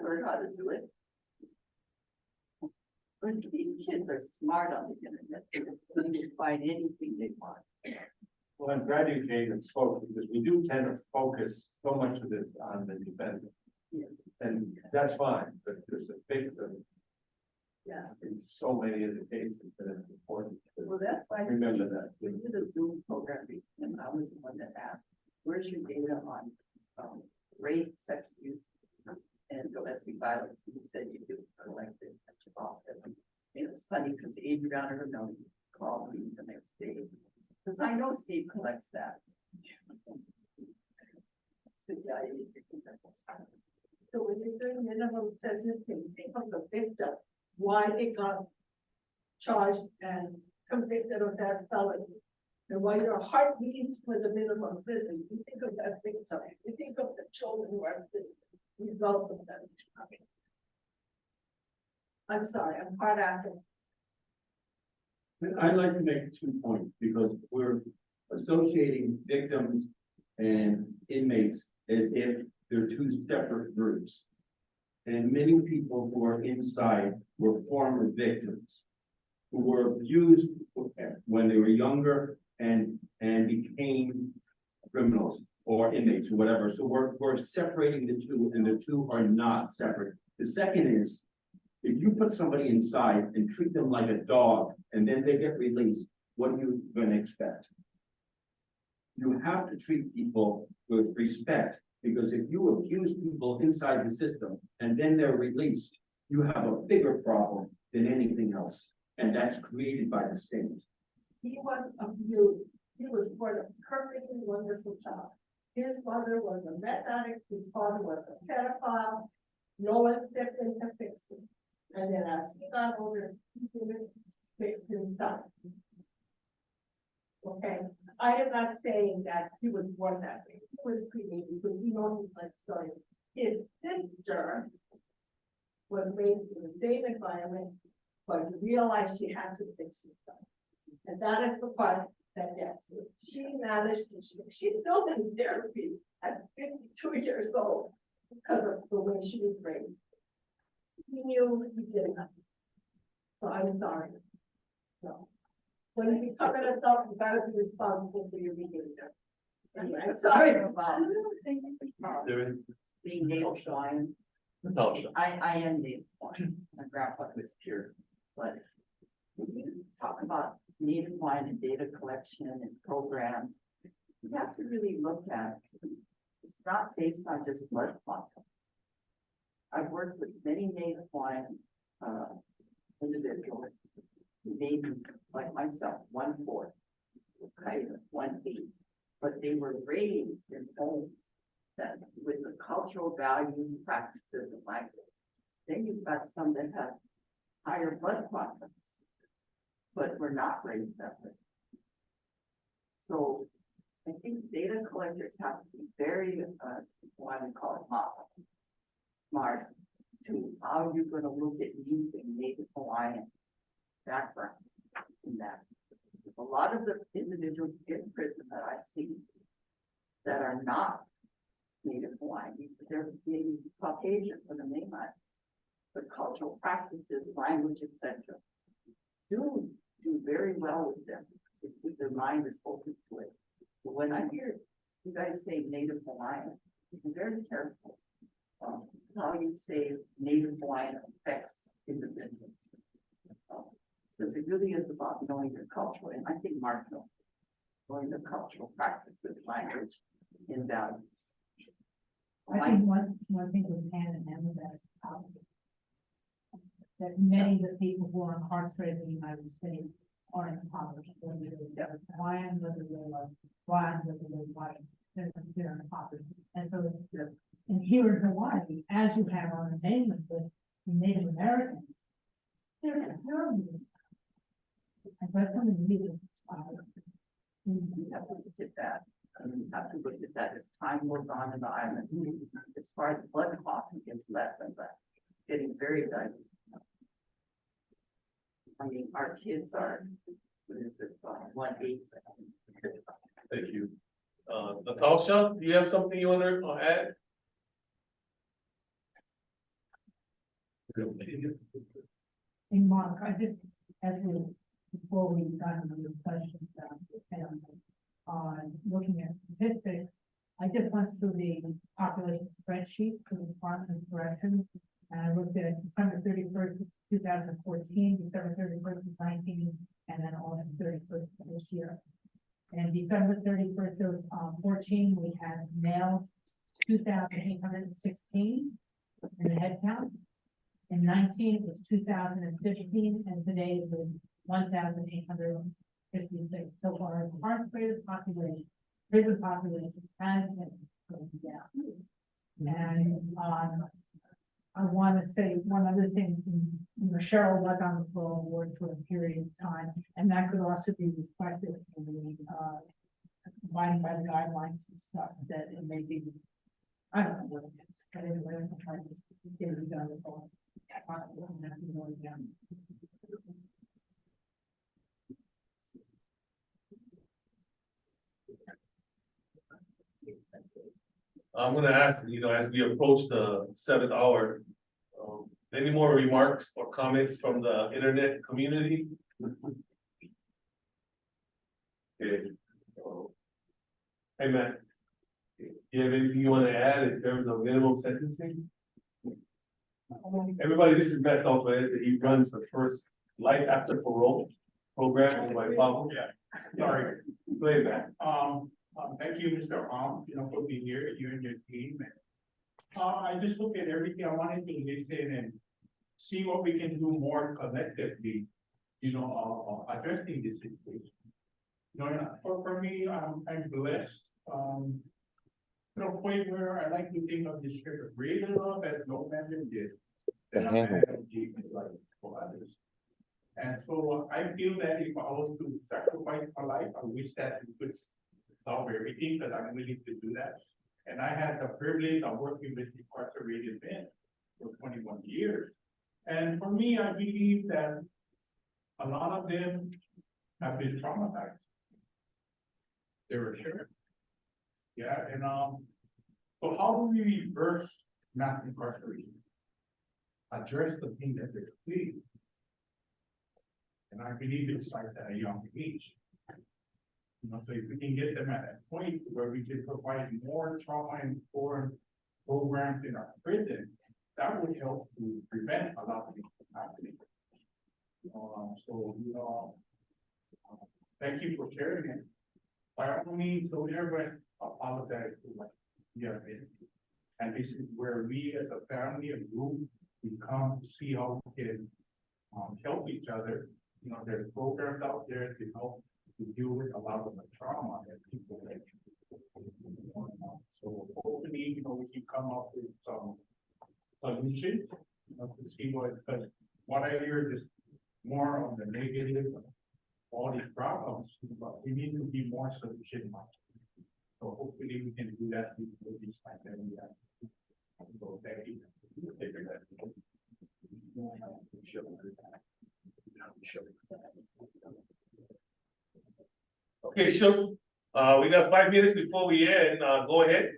learned how to do it. But these kids are smart on the internet. They can find anything they want. Well, I'm glad you came and spoke because we do tend to focus so much of this on the defendant. Yeah. And that's fine, but there's a victim Yes. in so many of the cases that it's important to Well, that's why remember that. we did a Zoom program and I was the one that asked, where's your data on rape, sex abuse, and domestic violence? And he said you do collect it at your office. And it's funny because Adriana Ramon called me the next day. Because I know Steve collects that. So when you're doing minimum sentencing, think of the victim, why they got charged and convicted of that felony. And why your heart beats for the minimum sentence, you think of that victim, you think of the children who are the result of that. I'm sorry, I'm part after. I'd like to make 2 points because we're associating victims and inmates as if they're 2 separate groups. And many people who are inside were former victims who were abused when they were younger and became criminals or inmates or whatever. So we're separating the 2 and the 2 are not separate. The second is, if you put somebody inside and treat them like a dog and then they get released, what are you going to expect? You have to treat people with respect, because if you abuse people inside the system and then they're released, you have a bigger problem than anything else. And that's created by the state. He was abused. He was born a perfectly wonderful child. His mother was a meth addict. His father was a pedophile. No one stepped in to fix him. And then as he got older, he didn't fix himself. Okay, I am not saying that he was born that way. He was created because we know his life story. His sister was raised in the same environment, but realized she had to fix herself. And that is the part that gets me. She managed to, she's still in therapy at 52 years old because of the way she was raised. He knew he did nothing. So I'm sorry. No. When you become an adult, you gotta be responsible for your behavior. Anyway, I'm sorry about being nail shine. I am nail shine. My grandpa was pure. But when you talk about native wine and data collection and program, you have to really look at it's not based on just blood quantum. I've worked with many native wine individuals, maybe like myself, 1/4, okay, 1/8, but they were raised in homes that with the cultural values and practices of language. Then you've got some that have higher blood quantums, but were not raised that way. So I think data collectors have to be very, what we call it, smart to how you're gonna look at using Native Hawaiian background in that. A lot of the individuals in prison that I've seen that are not Native Hawaiian, they're maybe Caucasian for the mainland, but cultural practices, language, etc. do very well with them if their mind is open to it. So when I hear you guys say Native Hawaiian, be very careful how you say Native Hawaiian affects individuals. Because it really is about knowing your culture, and I think Mark knows, knowing the cultural practices, language, and values. I think one thing goes hand in hand with that is that many of the people who are incarcerated in the United States are impoverished, whether they're Hawaiian, whether they're Black, whether they're white, they're impoverished. And so, and here in Hawaii, as you have on the mainland with Native Americans, they're terrible. And that's something we need to inspire. We have to look at that. We have to look at that as time goes on in the island. As far as blood clotting gets less and less, getting very dilute. I mean, our kids are, what is it, 1/8. Thank you. Natasha, do you have something you want to add? And Mark, I just, before we got into the discussion, on looking at statistics, I just went through the population spreadsheet for the Department of Corrections, and I looked at December 31st, 2014, December 31st, 19, and then August 31st of this year. And December 31st of 14, we had males 2,816 in the head count. In 19, it was 2,015, and today it was 1,856. So our incarcerated population, prison population has been going down. And I want to say one other thing. Cheryl was on the parole board for a period of time, and that could also be reflected in the abiding by the guidelines and stuff that it may be. I don't know what it is, but anyway, I'm trying to get it done with all. I'm gonna ask, as we approach the 7th hour, any more remarks or comments from the internet community? Okay. Hey, Matt, do you have anything you want to add in terms of minimum sentencing? Everybody, this is Matt Alfred. He runs the first Life After Parole program in Hawaii Paroling. Yeah, sorry. Go ahead, Matt. Thank you, Mr. for being here, you and your team. I just look at everything. I wanted to listen and see what we can do more collectively, addressing this situation. For me, I'm blessed. To a point where I like to think of the district of greater love as no man than this. And a man of Jesus like for others. And so I feel that if I was to sacrifice my life, I wish that we could solve everything, because I'm willing to do that. And I had the privilege of working with incarcerated men for 21 years. And for me, I believe that a lot of them have been traumatized. They were sure. Yeah, and so how do we reverse mass incarceration? Address the thing that they're feeling. And I believe it starts at a young age. So if we can get them at that point where we can provide more trauma-informed programs in our prison, that would help to prevent a lot of things from happening. Thank you for sharing it. By all means, so everyone apologize for what we have been. And this is where we as a family and group, we come to see how we can help each other. There's programs out there to help to deal with a lot of the trauma that people have. So hopefully, we can come up with some solutions, to see because what I hear is more on the negative all these problems, but we need to be more solution minded. So hopefully we can do that before this time, then we have. So thank you. Okay, sure. We got 5 minutes before we end. Go ahead.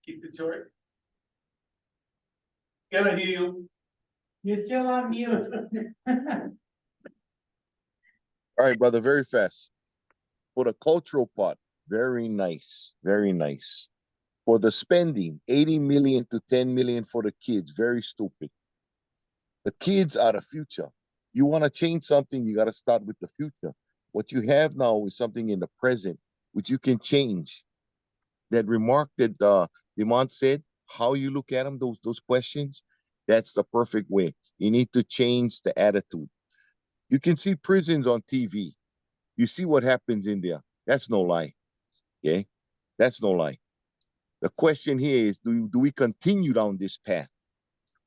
Keep it short. Can I hear you? You're still on mute. All right, brother, very fast. For the cultural part, very nice, very nice. For the spending, 80 million to 10 million for the kids, very stupid. The kids are the future. You want to change something, you got to start with the future. What you have now is something in the present, which you can change. That remark that Demont said, how you look at them, those questions, that's the perfect way. You need to change the attitude. You can see prisons on TV. You see what happens in there. That's no lie. Okay? That's no lie. The question here is, do we continue down this path?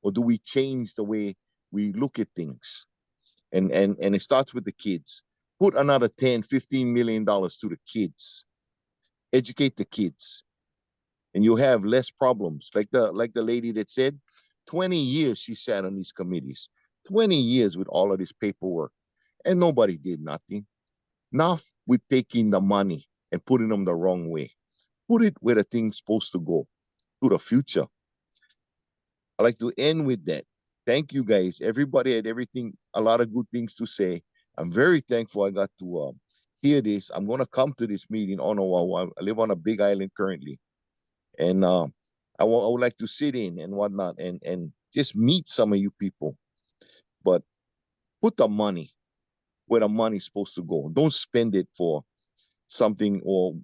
Or do we change the way we look at things? And it starts with the kids. Put another 10, 15 million dollars to the kids. Educate the kids. And you'll have less problems. Like the lady that said, 20 years she sat on these committees. 20 years with all of this paperwork. And nobody did nothing. Enough with taking the money and putting them the wrong way. Put it where the thing's supposed to go, to the future. I like to end with that. Thank you guys. Everybody had everything, a lot of good things to say. I'm very thankful I got to hear this. I'm going to come to this meeting on Oahu. I live on a big island currently. And I would like to sit in and whatnot and just meet some of you people. But put the money where the money's supposed to go. Don't spend it for something or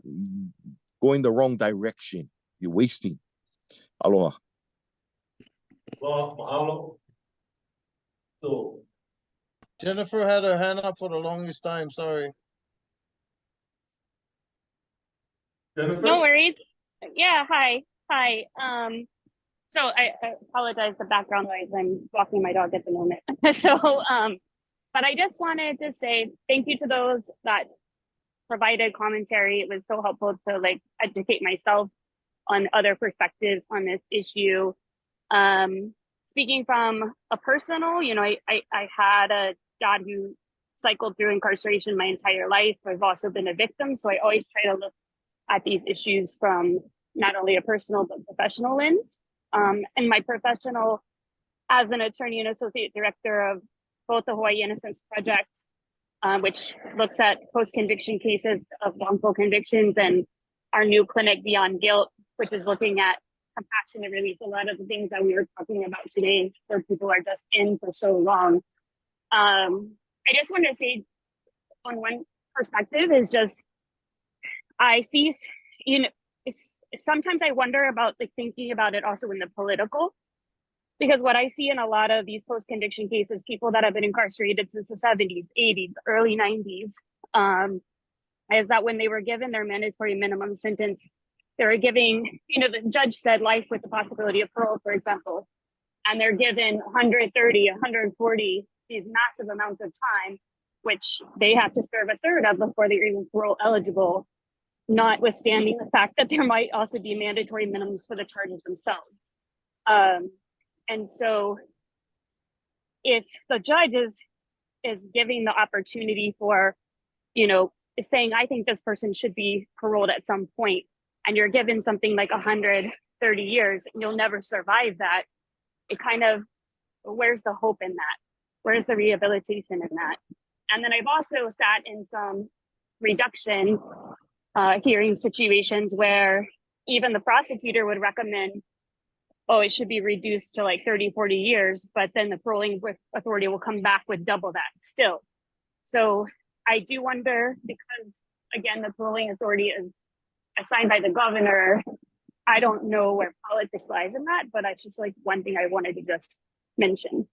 go in the wrong direction. You're wasting. Aloha. Well, mahalo. So, Jennifer had her hand up for the longest time, sorry. Jennifer? No worries. Yeah, hi. So I apologize the background noise. I'm walking my dog at the moment. But I just wanted to say thank you to those that provided commentary. It was so helpful to like educate myself on other perspectives on this issue. Speaking from a personal, I had a dad who cycled through incarceration my entire life. I've also been a victim, so I always try to look at these issues from not only a personal but professional lens. And my professional as an attorney and associate director of both the Hawaii Innocence Project, which looks at post-conviction cases of wrongful convictions, and our new clinic Beyond Guilt, which is looking at compassionate release, a lot of the things that we were talking about today, where people are just in for so long. I just want to say on one perspective is just, I see, sometimes I wonder about like thinking about it also in the political, because what I see in a lot of these post-conviction cases, people that have been incarcerated since the 70s, 80s, early 90s, is that when they were given their mandatory minimum sentence, they were giving, the judge said life with the possibility of parole, for example, and they're given 130, 140, these massive amounts of time, which they have to serve a third of before they're even parole eligible, notwithstanding the fact that there might also be mandatory minimums for the charges themselves. And so if the judge is giving the opportunity for, is saying, I think this person should be paroled at some point, and you're given something like 130 years, and you'll never survive that, it kind of, where's the hope in that? Where's the rehabilitation in that? And then I've also sat in some reduction hearing situations where even the prosecutor would recommend, oh, it should be reduced to like 30, 40 years, but then the paroling authority will come back with double that still. So I do wonder, because again, the paroling authority is assigned by the governor. I don't know where politics lies in that, but that's just like one thing I wanted to just mention.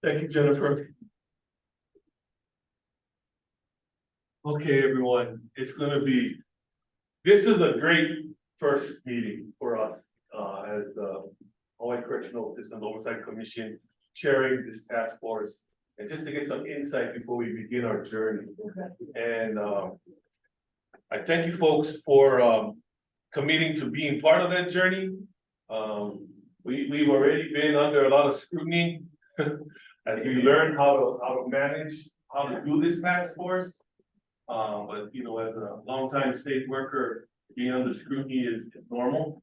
Thank you, Jennifer. Okay, everyone, this is a great first meeting for us as the Hawaii Correctional System Oversight Commission. chairing this task force and just to get some insight before we begin our journey. And I thank you folks for committing to being part of that journey. We've already been under a lot of scrutiny as we learn how to manage, how to do this task force. But you know, as a longtime state worker, being under scrutiny is normal.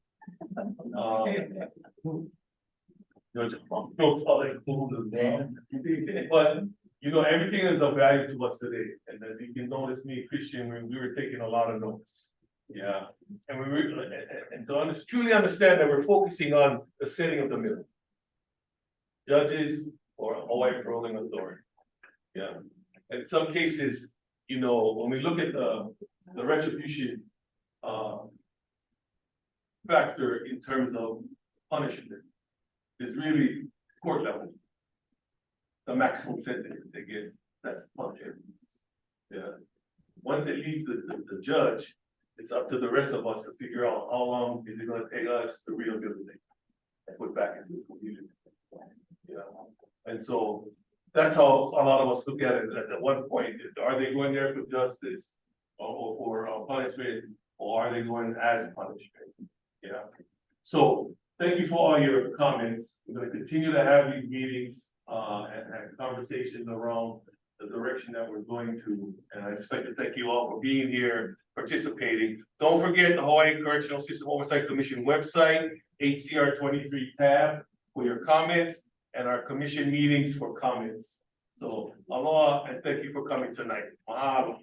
But you know, everything is of value to us today. And as you can notice, me and Christian, we were taking a lot of notes. Yeah, and we were, and to truly understand that we're focusing on the setting of the middle. Judges or Hawaii Paroling Authority. Yeah, in some cases, you know, when we look at the retribution factor in terms of punishment, is really court level. The maximum sentence they get, that's punishment. Yeah. Once it leaves the judge, it's up to the rest of us to figure out how long is it gonna take us to rehabilitate and put back into the community. Yeah. And so that's how a lot of us look at it at one point. Are they going there for justice or for punishment, or are they going as punishment? Yeah. So thank you for all your comments. We're going to continue to have these meetings and have conversations around the direction that we're going to. And I'd just like to thank you all for being here, participating. Don't forget the Hawaii Correctional System Oversight Commission website, HCR 23 tab for your comments, and our commission meetings for comments. So aloha and thank you for coming tonight. Mahalo.